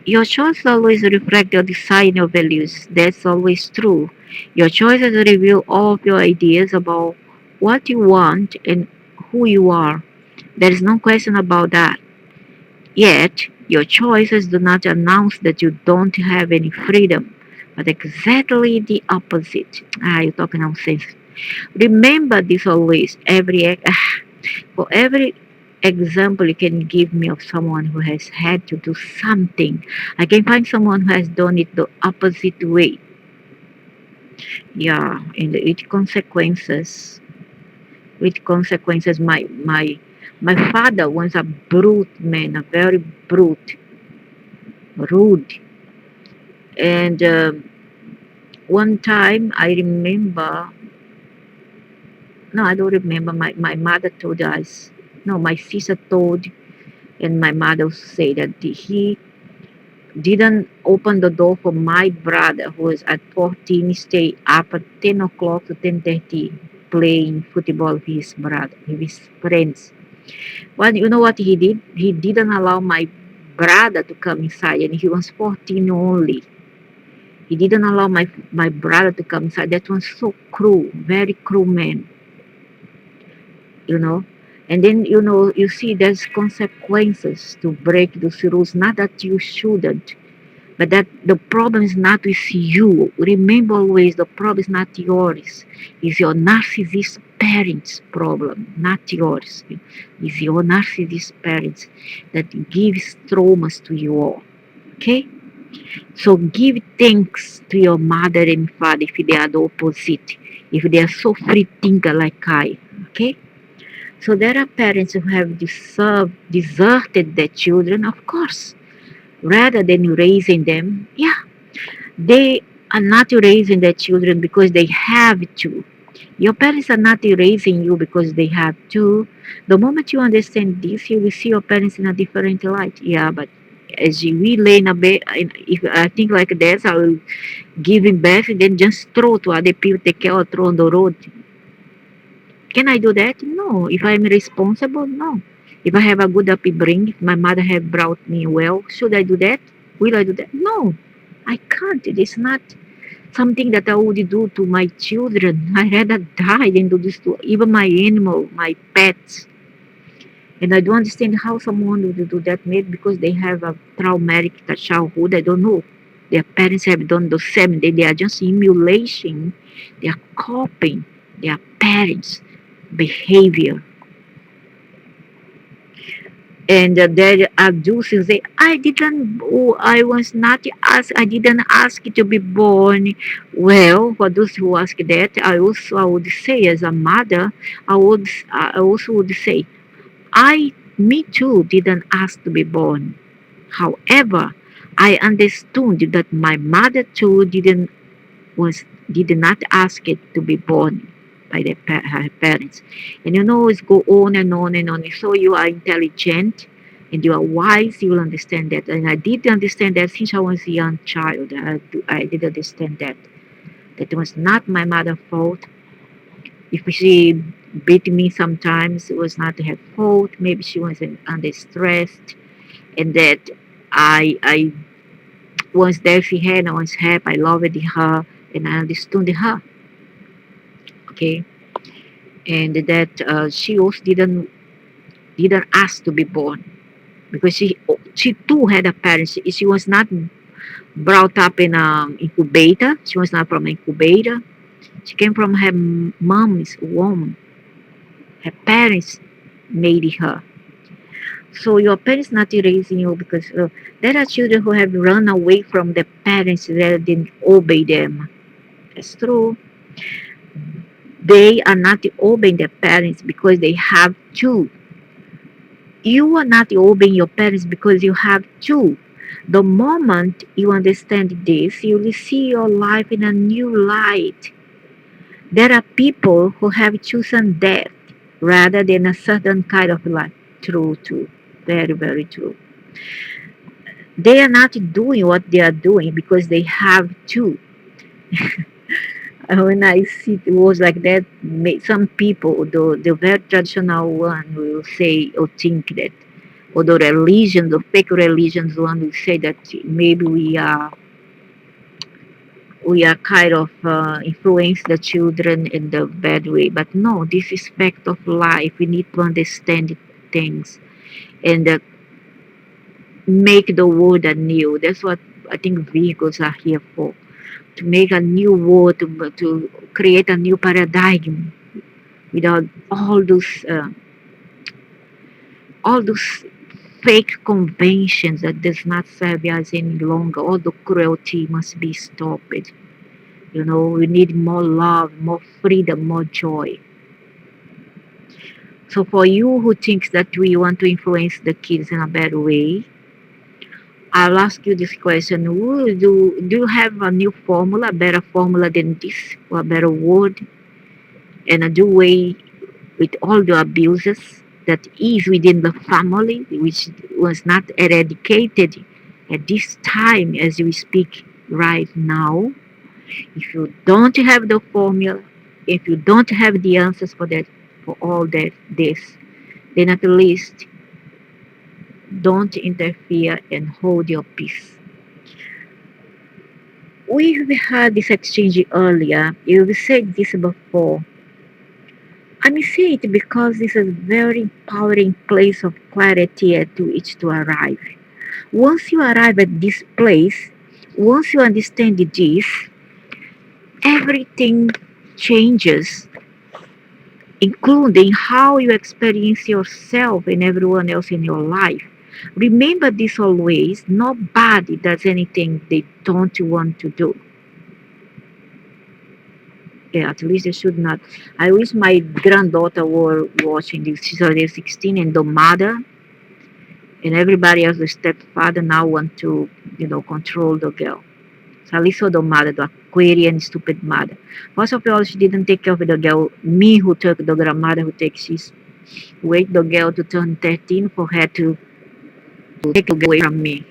your choice always reflect your design your values. That's always true. Your choices reveal all of your ideas about what you want and who you are. There is no question about that. Yet, your choices do not announce that you don't have any freedom, but exactly the opposite. You're talking nonsense. Remember this always. For every example you can give me of someone who has had to do something, I can find someone who has done it the opposite way. Yeah, and with consequences. My father was a brute man, a very brute, rude. And one time I remember, no, I don't remember. My mother told us, no, my sister told, and my mother said that he didn't open the door for my brother who was at 14 stay up at 10 o'clock to 10:30 playing football with his brother with his friends. Well, you know what he did? He didn't allow my brother to come inside, and he was 14 only. He didn't allow my brother to come inside. That was so cruel, very cruel man, you know. And then, you see there's consequences to break those rules. Not that you shouldn't, but that the problem is not with you. Remember always, the problem is not yours. It's your narcissist parents' problem, not yours. It's your narcissist parents that gives traumas to you all. Okay? So give thanks to your mother and father if they are the opposite. If they are so free thinker like I. Okay? So there are parents who have deserted their children, of course, rather than raising them. Yeah, they are not raising their children because they have to. Your parents are not raising you because they have to. The moment you understand this, you will see your parents in a different light. Yeah, but as we lay in a bed, if I think like that, I will give him back and then just throw to other people, take care or throw on the road. Can I do that? No. If I'm responsible, no. If I have a good upbringing, if my mother have brought me well, should I do that? Will I do that? No. I can't. It is not something that I would do to my children. I rather die than do this to even my animal, my pets. And I don't understand how someone would do that, maybe because they have a traumatic childhood. I don't know. Their parents have done the same. They are just emulation. They are copying their parents' behavior. And there are Jews who say, I was not asked, I didn't ask to be born. Well, for those who ask that, I would say as a mother, I also would say, me too didn't ask to be born. However, I understood that my mother too was did not ask it to be born by her parents. And it's go on and on and on. So you are intelligent and you are wise, you will understand that. And I did understand that since I was a young child. I did understand that. That it was not my mother's fault if she beat me sometimes. It was not her fault. Maybe she was under stress, and that I once there she had, I was happy. I loved her, and I understood her. Okay, and that she also didn't ask to be born because she too had a parent. She was not brought up in an incubator. She was not from an incubator. She came from her mom's womb. Her parents made her. So your parents not raising you because there are children who have run away from their parents rather than obey them. That's true. They are not obeying their parents because they have to. You are not obeying your parents because you have to. The moment you understand this, you will see your life in a new light. There are people who have chosen death rather than a certain kind of life. True, true. Very, very true. They are not doing what they are doing because they have to. When I see words like that, some people, the very traditional one, will say or think that, or the religion, the fake religions one will say that maybe we are kind of influence the children in the bad way. But no, this is fact of life. We need to understand things and make the world anew. That's what I think vehicles are here for. To make a new world, to create a new paradigm without all those fake conventions that does not serve us any longer. All the cruelty must be stopped. We need more love, more freedom, more joy. So for you who thinks that we want to influence the kids in a bad way, I'll ask you this question. Do you have a new formula, a better formula than this, or a better word, and a do away with all the abuses that is within the family, which was not eradicated at this time as we speak right now? If you don't have the formula, if you don't have the answers for that, for all that, this, then at least don't interfere and hold your peace. We've had this exchange earlier. You've said this before. I may say it because this is a very empowering place of clarity at which to arrive. Once you arrive at this place, once you understand this, everything changes, including how you experience yourself and everyone else in your life. Remember this always: nobody does anything they don't want to do. Yeah, at least they should not. I wish my granddaughter were watching this. She's already 16, and the mother and everybody else, the stepfather, now want to, control the girl. So at least the mother, the Aquarian stupid mother. First of all, she didn't take care of the girl. Me who took the grandmother who takes, she's wait the girl to turn 13 for her to take away from me.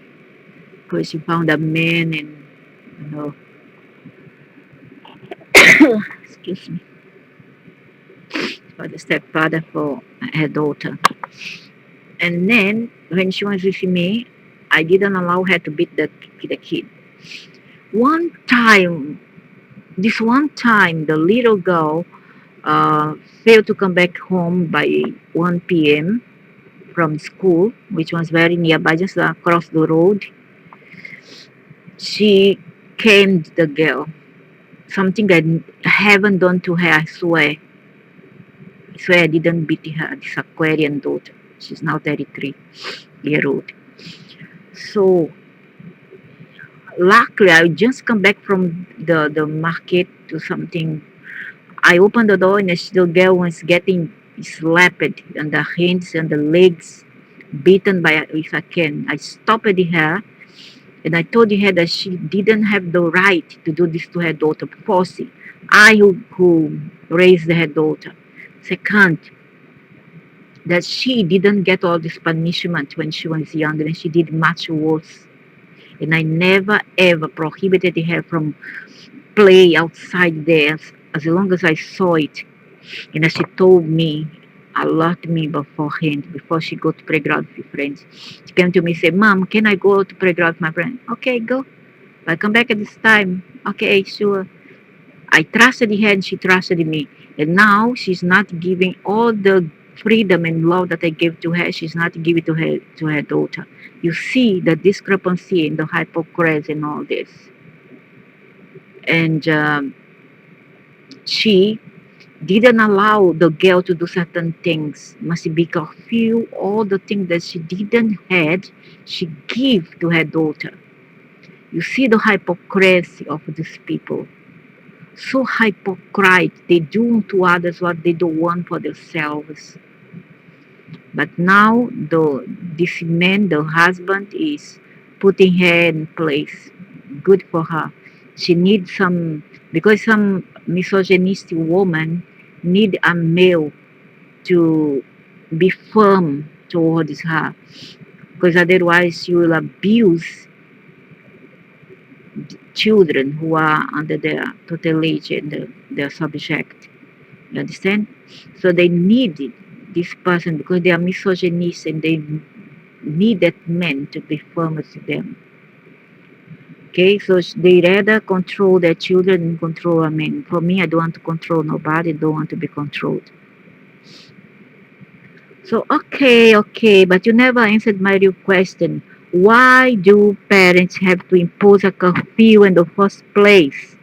Because she found a man and, you know, excuse me, for the stepfather for her daughter. And then when she was with me, I didn't allow her to beat the kid. One time, this one time, the little girl uh, failed to come back home by 1 p.m. from school, which was very nearby, just across the road. She caned the girl, something that I haven't done to her, I swear. I swear I didn't beat her, this Aquarian daughter. She's now 33-year old. So luckily, I just come back from the market to something. I opened the door and the girl was getting slapped on the hands and the legs, beaten by if I can. I stopped her and I told her that she didn't have the right to do this to her daughter. Firstly, I who raised her daughter. Second, that she didn't get all this punishment when she was younger and she did much worse. And I never ever prohibited her from play outside there as long as I saw it. And she told me a lot to me beforehand, before she go to playground with friends. She came to me and said, Mom, can I go to playground with my friend? Okay, go. But come back at this time. Okay, sure. I trusted her and she trusted me. And now she's not giving all the freedom and love that I gave to her. She's not giving to her daughter. You see the discrepancy in the hypocrisy and all this. And she didn't allow the girl to do certain things. Must be few all the things that she didn't had, she give to her daughter. You see the hypocrisy of these people. So hypocrite, they do to others what they don't want for themselves. But now this man, the husband, is putting her in place. Good for her. She needs some, because some misogynistic woman need a male to be firm towards her, because otherwise she will abuse children who are under their tutelage and their subject. You understand? So they need this person because they are misogynist and they need that man to be firm to them. Okay, so they rather control their children and control a man. For me, I don't want to control nobody. Don't want to be controlled. So okay, but you never answered my real question. Why do parents have to impose a curfew in the first place?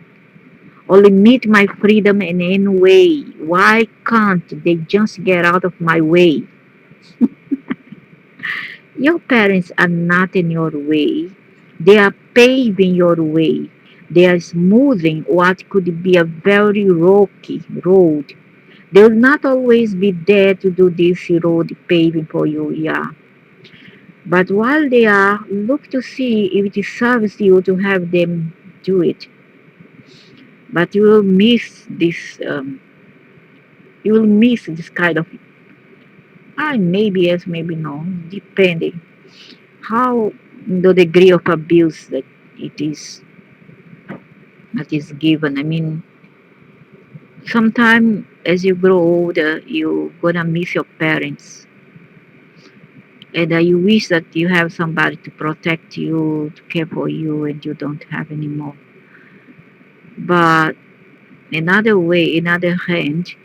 Or limit my freedom in any way? Why can't they just get out of my way? Your parents are not in your way. They are paving your way. They are smoothing what could be a very rocky road. They will not always be there to do this road paving for you, yeah. But while they are, look to see if it serves you to have them do it. But you will miss this kind of, maybe yes, maybe no, depending how the degree of abuse that is given. I mean, sometimes as you grow older, you gonna miss your parents, and you wish that you have somebody to protect you, to care for you, and you don't have anymore. But another way, another hand,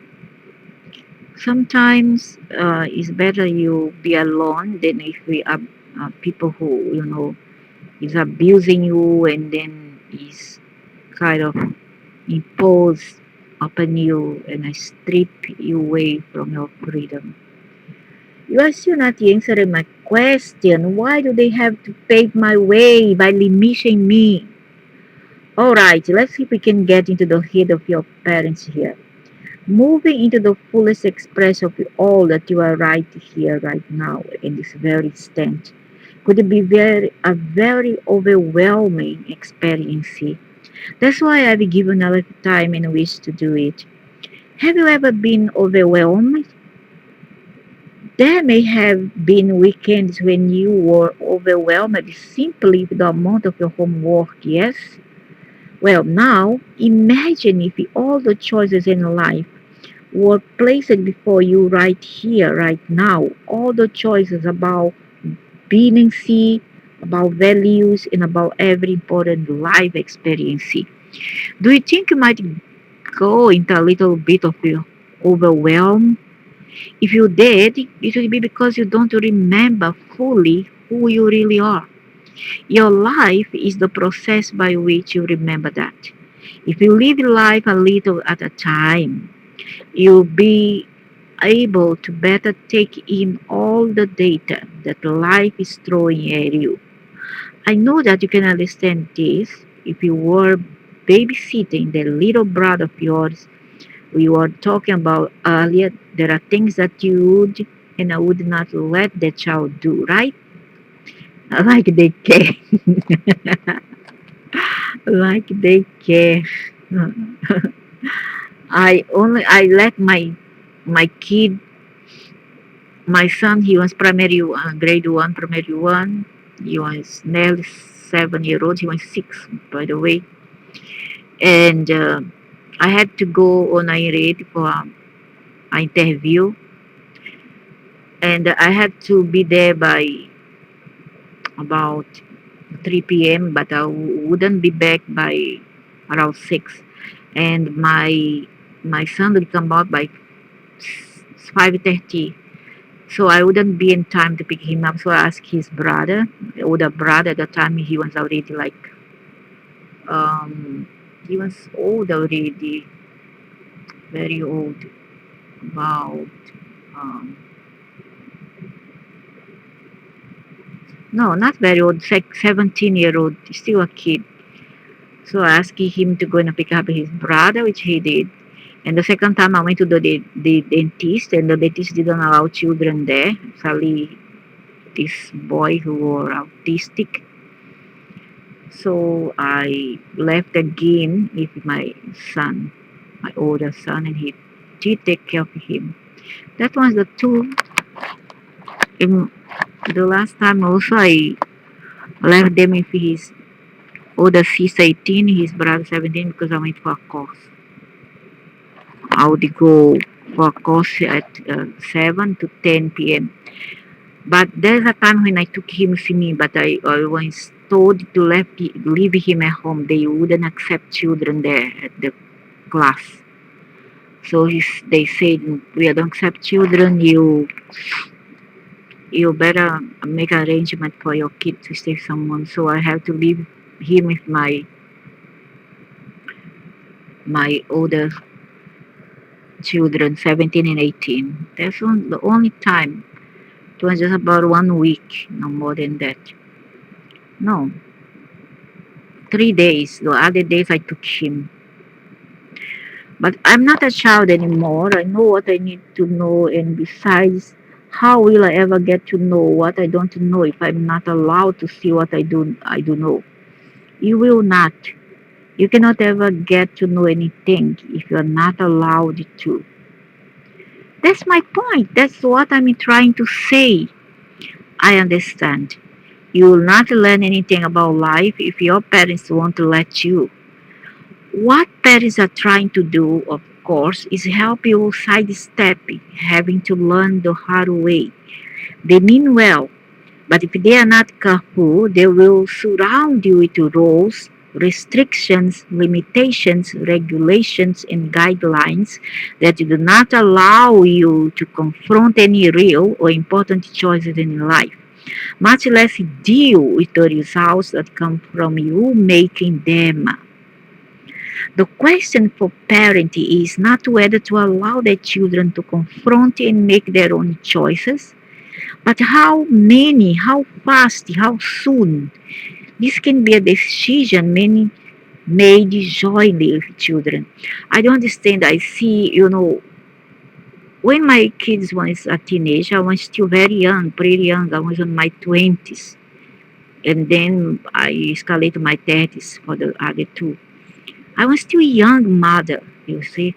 sometimes it's better you be alone than if we are people who is abusing you and then is kind of impose upon you and I strip you away from your freedom. You are still not answering my question. Why do they have to pave my way by limiting me? Alright, let's see if we can get into the head of your parents here. Moving into the fullest expression of all that you are right here, right now, in this very instant, could it be a very overwhelming experience. That's why I've given a lot of time and wish to do it. Have you ever been overwhelmed? There may have been weekends when you were overwhelmed simply with the amount of your homework, yes? Well, now imagine if all the choices in life were placed before you right here, right now. All the choices about being seen, about values, and about every important life experience. Do you think you might go into a little bit of overwhelm? If you did, it would be because you don't remember fully who you really are. Your life is the process by which you remember that. If you live life a little at a time, you'll be able to better take in all the data that life is throwing at you. I know that you can understand this if you were babysitting the little brother of yours we were talking about earlier. There are things that you would and I would not let the child do, right? Like they care. Like they care. I let my kid, my son, he was grade one, primary one. He was nearly 7 year old. He was 6, by the way. And I had to go on a read for. interview, and I had to be there by about 3 p.m., but I wouldn't be back by around 6. And my son will come out by 5:30. So I wouldn't be in time to pick him up. So I asked his brother, older brother. At the time he was already like, um, he was old already, very old, about, um, no, not very old, like 17-year-old, still a kid. So I asked him to go and pick up his brother, which he did. And the second time I went to the dentist, and the dentist didn't allow children there. Suddenly, this boy who were autistic. So I left again with my son, my older son, and he did take care of him. That was the two. In the last time also, I left them with his older sister 18, his brother 17, because I went for a course. I would go for a course at 7 to 10 p.m. But there's a time when I took him to me, but I was told to leave him at home. They wouldn't accept children there at the class. So they said, we don't accept children. You better make an arrangement for your kid to stay with someone. So I have to leave him with my older children, 17 and 18. That's the only time. It was just about 1 week, no more than that. No, 3 days. The other days I took him. But I'm not a child anymore. I know what I need to know, and besides, how will I ever get to know what I don't know if I'm not allowed to see what I do know? You will not. You cannot ever get to know anything if you're not allowed to. That's my point. That's what I'm trying to say. I understand. You will not learn anything about life if your parents won't let you. What parents are trying to do, of course, is help you sidestep having to learn the hard way. They mean well, but if they are not careful, they will surround you with rules, restrictions, limitations, regulations, and guidelines that do not allow you to confront any real or important choices in life, much less deal with the results that come from you making them. The question for parenting is not whether to allow their children to confront and make their own choices, but how many, how fast, how soon. This can be a decision many made jointly with children. I don't understand. I see, when my kids was a teenager, I was still very young, pretty young. I was in my 20s. And then I escalated to my 30s for the other two. I was still a young mother, you see.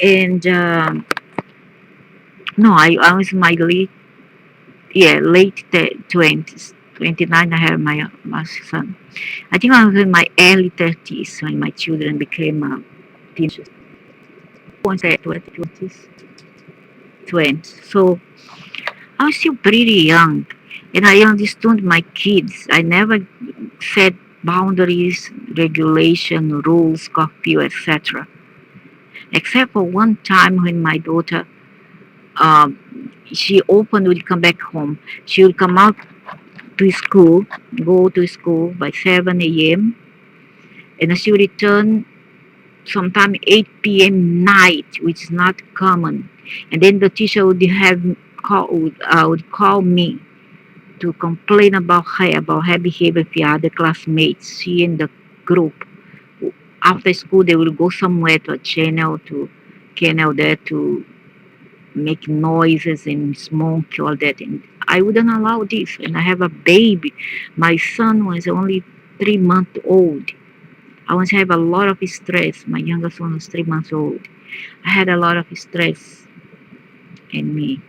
And no, I was my late 20s. 29, I have my son. I think I was in my early 30s when my children became teenagers. Once I had 20s, 20s. So I was still pretty young. And I understood my kids. I never set boundaries, regulation, rules, curfew, etc. Except for one time when my daughter, she often would come back home. She would come out to school, go to school by 7 a.m. and she would return sometime 8 p.m. night, which is not common. And then the teacher would call me to complain about her behavior with the other classmates. She and the group. After school, they will go somewhere to a canal there to make noises and smoke, all that. And I wouldn't allow this. And I have a baby. My son was only 3 months old. I was have a lot of stress. My youngest one was 3 months old. I had a lot of stress in me.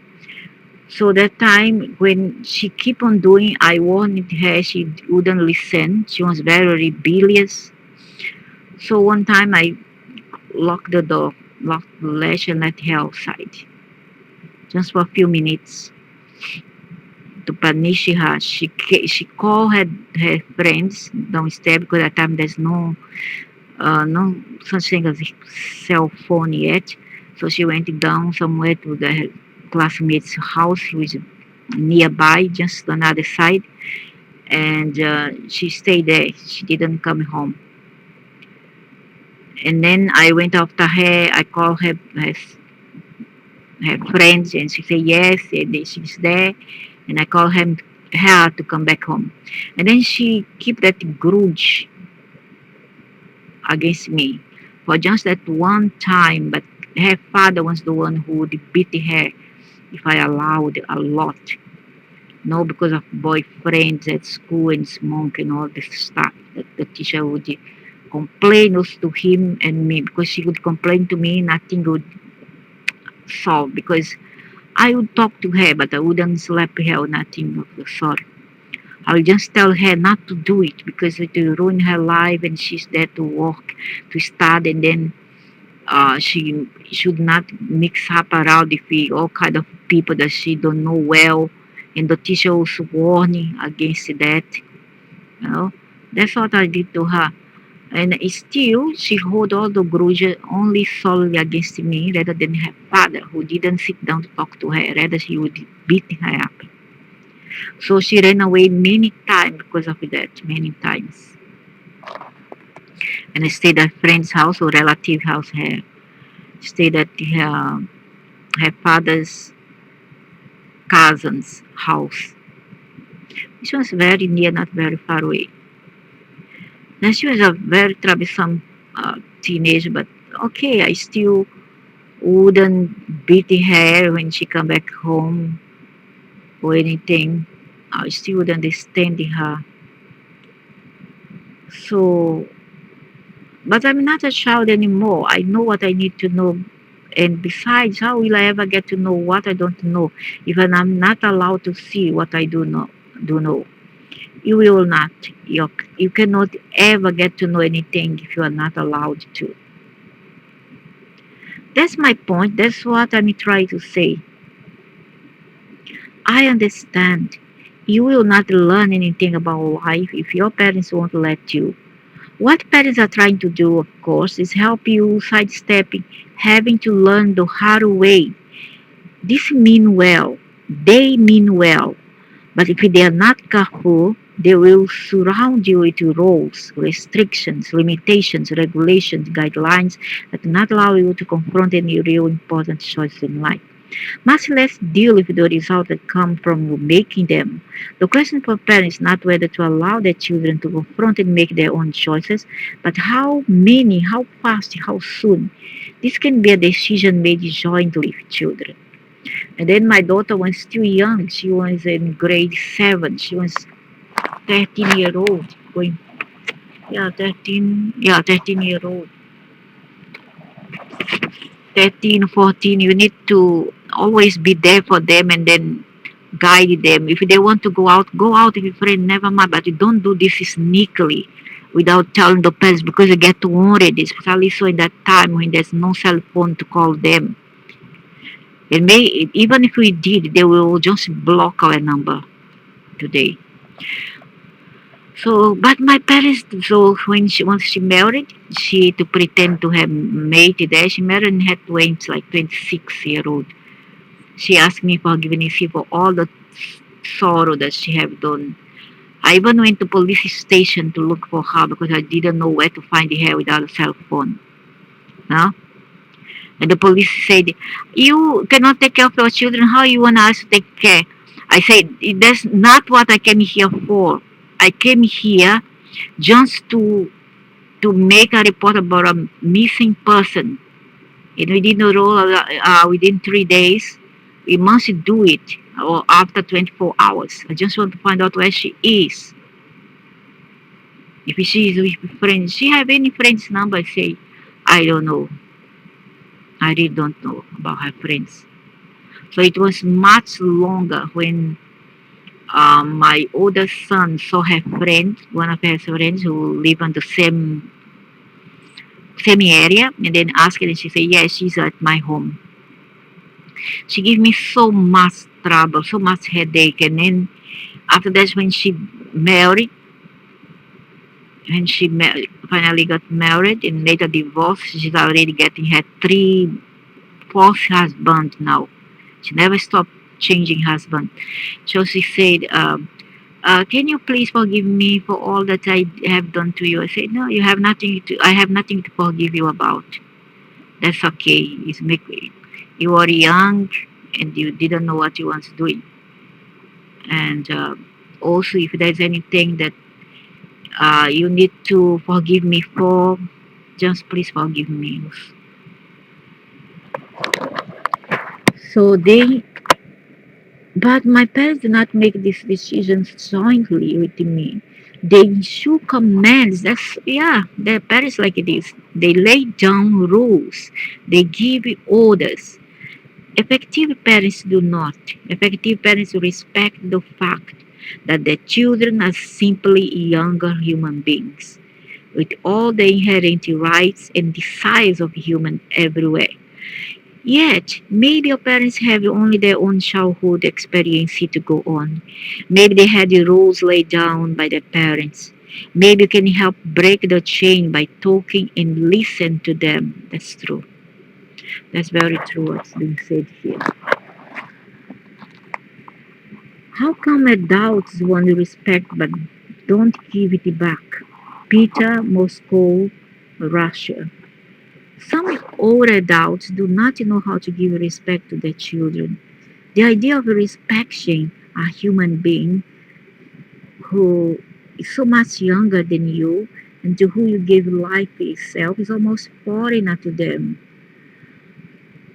So that time when she keep on doing, I warned her, she wouldn't listen. She was very rebellious. So one time I locked the door locked the latch and let her outside, just for a few minutes to punish her. She called her friends downstairs because at that time there's no such thing as a cell phone yet. So she went down somewhere to the classmate's house, who is nearby, just on the other side, and she stayed there. She didn't come home. And then I went after her. I called her friends, and she said yes, and she's there. And I called her to come back home. And then she kept that grudge against me for just that one time. But her father was the one who would beat her if I allowed a lot. No, because of boyfriends at school and smoke and all this stuff. That the teacher would complain also to him and me, because she would complain to me, nothing would solve, because I would talk to her, but I wouldn't slap her or nothing of the sort. I will just tell her not to do it because it will ruin her life, and she's there to work, to study, and then she should not mix up around with all kind of people that she don't know well. And the teacher was warning against that. You know, that's what I did to her. And still, she hold all the grudge only solely against me rather than her father, who didn't sit down to talk to her. Rather, he would beat her up. So she ran away many times because of that, many times. And I stayed at a friend's house or relative house. Her stayed at her father's cousin's house. She was very near, not very far away. Now she was a very troublesome teenager, but okay, I still wouldn't beat her when she come back home or anything. I still would understand her. So, but I'm not a child anymore. I know what I need to know. And besides, how will I ever get to know what I don't know if I'm not allowed to see what I do know? You will not. You cannot ever get to know anything if you are not allowed to. That's my point. That's what I'm trying to say. I understand. You will not learn anything about life if your parents won't let you. What parents are trying to do, of course, is help you sidestepping having to learn the hard way. This mean well. They mean well. But if they are not careful, they will surround you with rules, restrictions, limitations, regulations, guidelines that do not allow you to confront any real important choices in life. Much less deal with the results that come from you making them. The question for parents is not whether to allow their children to confront and make their own choices, but how many, how fast, how soon. This can be a decision made jointly with children. And then my daughter was still young. She was in grade 7. She was 13-year old. Going, yeah, 13, yeah, 13-year old. 13, 14. You need to always be there for them and then guide them. If they want to go out with your friend, never mind. But you don't do this sneakily without telling the parents, because you get worried, especially so in that time when there's no cell phone to call them. And even if we did, they will just block our number today. So, but my parents, so once she married, she to pretend to have mate there. She married and had twins, like 26-year-old. She asked me for forgiveness for all the sorrow that she have done. I even went to police station to look for her because I didn't know where to find her without a cell phone. No? And the police said, "You cannot take care of your children. How you want us to take care?" I said, "That's not what I came here for. I came here just to make a report about a missing person. And we didn't roll within 3 days. We must do it, or after 24 hours. I just want to find out where she is. If she is with friends, she have any friends number?" I say, "I don't know. I really don't know about her friends." So it was much longer when my older son saw her friend, one of her friends who live on the same area, and then ask her, and she said, yes, she's at my home. She gave me so much trouble, so much headache, and then after that, when she married, finally got married and later divorced, she's already getting her three, fourth husband now. She never stopped changing husband. So she said, can you please forgive me for all that I have done to you? I said, no, you have nothing to, I have nothing to forgive you about. That's okay. You were young and you didn't know what you was doing. And also, if there's anything that you need to forgive me for, just please forgive me. So but my parents did not make these decisions jointly with me. They issue commands. That's, yeah, their parents like this. They lay down rules. They give orders. Effective parents do not. Effective parents respect the fact that their children are simply younger human beings with all the inherent rights and desires of human everywhere. Yet, maybe your parents have only their own childhood experience to go on. Maybe they had the rules laid down by their parents. Maybe you can help break the chain by talking and listen to them. That's true. That's very true what's being said here. How come adults want respect but don't give it back? Peter, Moscow, Russia. Some old adults do not know how to give respect to their children. The idea of respecting a human being who is so much younger than you and to whom you give life itself is almost foreign to them.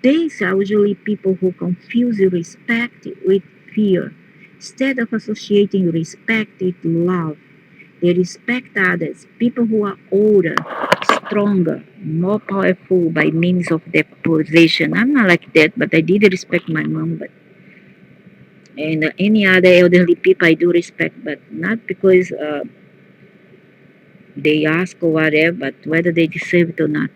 These are usually people who confuse respect with fear. Instead of associating respect with love, they respect others, people who are older, stronger, more powerful by means of their position. I'm not like that, but I did respect my mom, but and any other elderly people I do respect, but not because they ask or whatever, but whether they deserve it or not.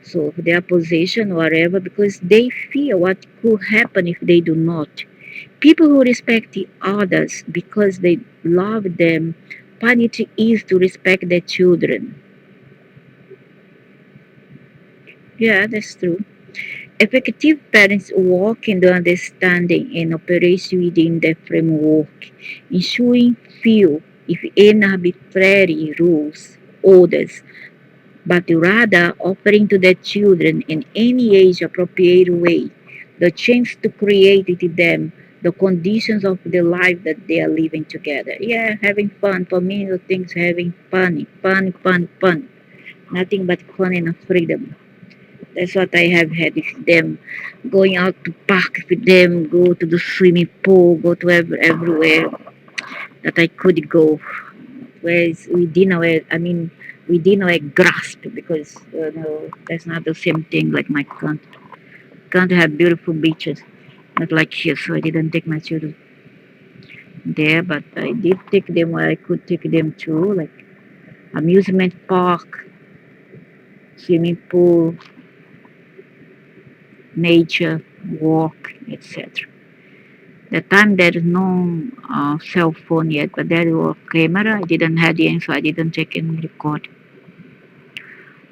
So their position or whatever, because they fear what could happen if they do not. People who respect the others because they love them find it easy to respect their children. Yeah, that's true. Effective parents work in the understanding and operation within the framework, ensuring few, if any, arbitrary rules, orders, but rather offering to their children in any age appropriate way the chance to create with them the conditions of the life that they are living together. Yeah, having fun. For me, the things having fun. Nothing but fun and freedom. That's what I have had with them. Going out to park with them, go to the swimming pool, go to everywhere that I could go. Whereas we didn't know grasp because no, that's not the same thing like my country. Country have beautiful beaches, not like here. So I didn't take my children there, but I did take them where I could take them to, like amusement park, swimming pool, nature, walk, etc. That time there is no cell phone yet, but there was camera. I didn't have the so I didn't take and record.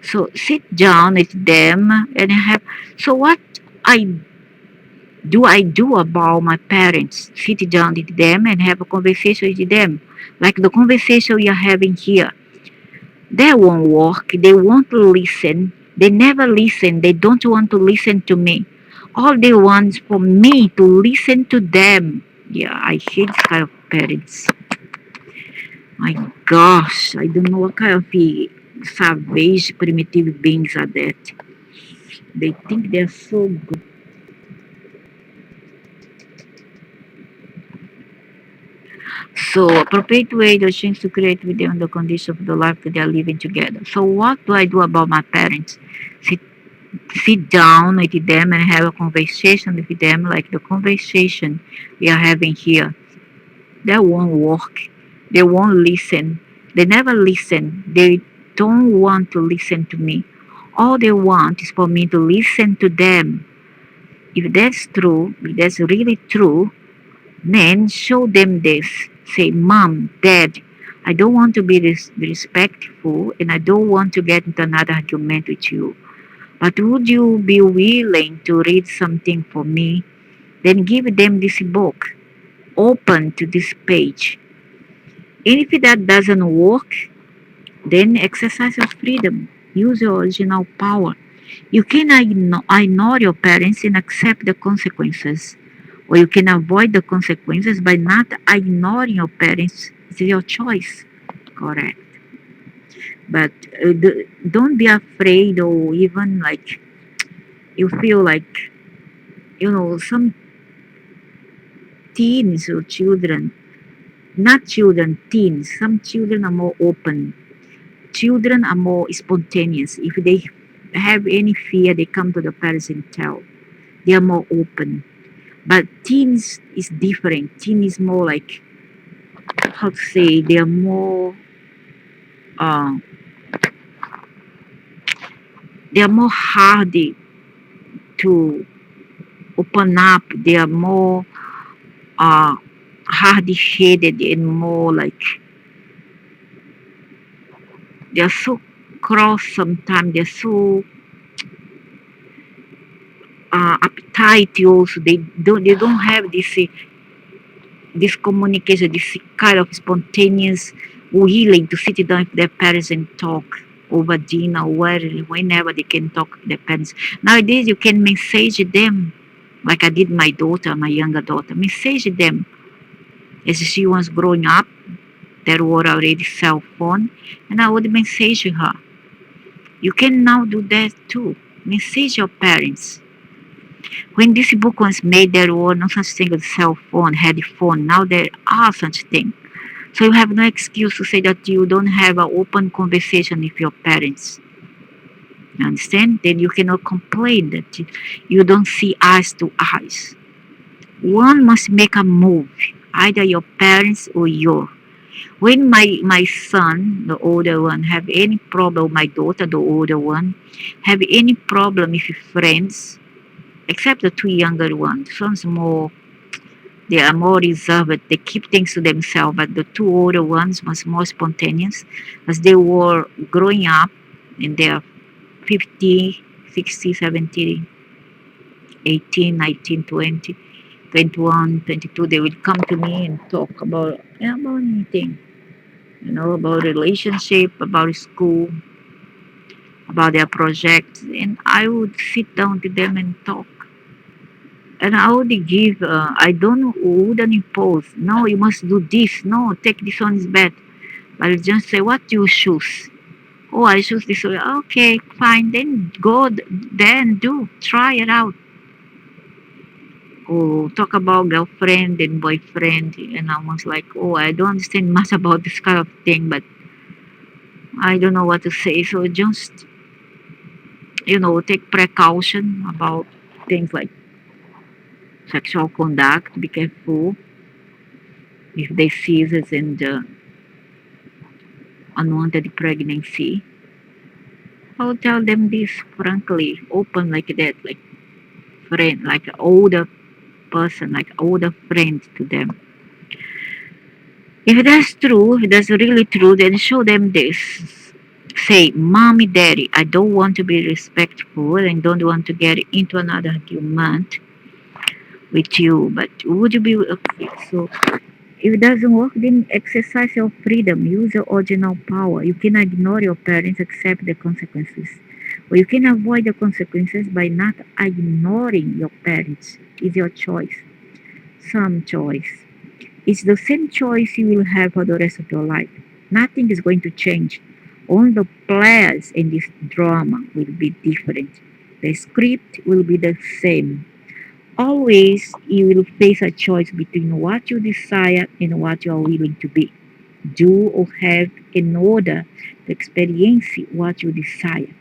So sit down with them and have. So what I I do about my parents? Sit down with them and have a conversation with them, like the conversation we are having here. They won't work. They won't listen. They never listen. They don't want to listen to me. All they want is for me to listen to them. Yeah, I hate this kind of parents. My gosh, I don't know what kind of savage, primitive beings are that. They think they're so good. So, appropriate way to change to create with them the condition of the life that they are living together. So, what do I do about my parents? Sit, sit down with them and have a conversation with them, like the conversation we are having here. That won't work. They won't listen. They never listen. They don't want to listen to me. All they want is for me to listen to them. If that's true, if that's really true, then show them this. Say, Mom, Dad, I don't want to be disrespectful and I don't want to get into another argument with you. But would you be willing to read something for me? Then give them this book. Open to this page. And if that doesn't work, then exercise your freedom. Use your original power. You can ignore your parents and accept the consequences, or you can avoid the consequences by not ignoring your parents. It's your choice. Correct. But don't be afraid, or even like you feel like, some teens or children, not children, teens, some children are more open. Children are more spontaneous. If they have any fear, they come to the parents and tell. They are more open. But teens is different. Teen is more like, how to say, they are more uh, hardy to open up. They are more uh, hardy headed and more like they are so cross sometimes. They're so uptight also. They don't have this communication, this kind of spontaneous willing to sit down with their parents and talk over dinner or whenever they can talk to their parents. Nowadays, you can message them, like I did my daughter, my younger daughter, message them as she was growing up. There were already cell phone, and I would message her. You can now do that too. Message your parents. When this book was made, there were no such thing as cell phone, headphone. Now there are such things. So you have no excuse to say that you don't have an open conversation with your parents. You understand? Then you cannot complain that you don't see eyes to eyes. One must make a move, either your parents or you. When my son, the older one, have any problem, my daughter, the older one, have any problem with friends, except the two younger ones, sounds more they are more reserved. They keep things to themselves. But the two older ones was more spontaneous as they were growing up in their 50, 60, 70, 18, 19, 20, 21, 22. They will come to me and talk about, about anything, about relationship, about school, about their projects. And I would sit down with them and talk. And I would give, I don't, wouldn't impose, no, you must do this, no, take this one is bad. But I just say, what do you choose? Oh, I choose this way. Okay, fine, then go then do, try it out. Oh, talk about girlfriend and boyfriend. And I was like, oh, I don't understand much about this kind of thing, but I don't know what to say. So just, take precaution about things like sexual conduct. Be careful if they see this in the unwanted pregnancy. I'll tell them this frankly, open like that, like friend, like an older person, like older friend to them. If that's true, if that's really true, then show them this. Say, Mommy, Daddy, I don't want to be respectful and don't want to get into another argument with you, but would you be okay? So if it doesn't work, then exercise your freedom. Use your original power. You can ignore your parents, accept the consequences. Or you can avoid the consequences by not ignoring your parents. It's your choice. Some choice. It's the same choice you will have for the rest of your life. Nothing is going to change. Only the players in this drama will be different. The script will be the same. Always you will face a choice between what you desire and what you are willing to be, do or have in order to experience what you desire.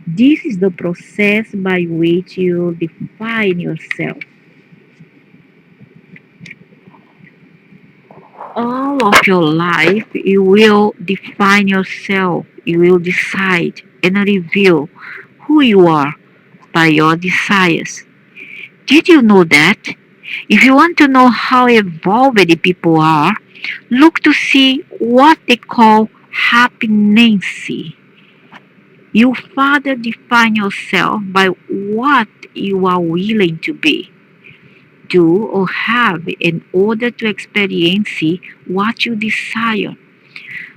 This is the process by which you define yourself. All of your life, you will define yourself. You will decide and reveal who you are by your desires. Did you know that? If you want to know how evolved the people are, look to see what they call happiness. You further define yourself by what you are willing to be, do, or have in order to experience what you desire.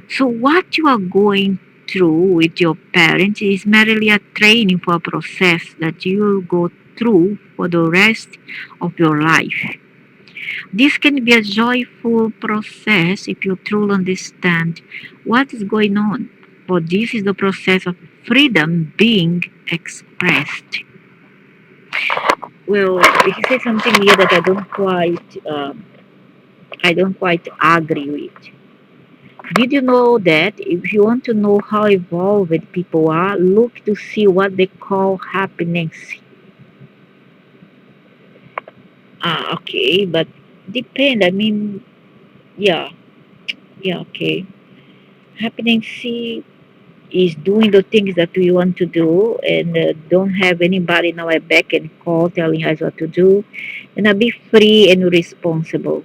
So, what you are going through with your parents is merely a training for a process that you will go through for the rest of your life. This can be a joyful process if you truly understand what is going on, for this is the process of freedom being expressed. Well, he said something here that I don't quite agree with. Did you know that if you want to know how evolved people are, look to see what they call happiness? Okay, but depend. I mean, yeah, yeah, okay. Happiness is doing the things that we want to do and don't have anybody in our back and call telling us what to do, and be free and responsible.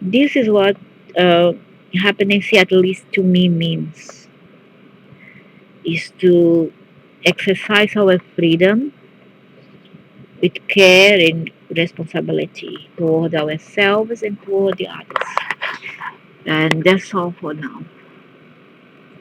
This is what uh, happiness, at least to me, means is to exercise our freedom with care and responsibility toward ourselves and toward the others. And that's all for now.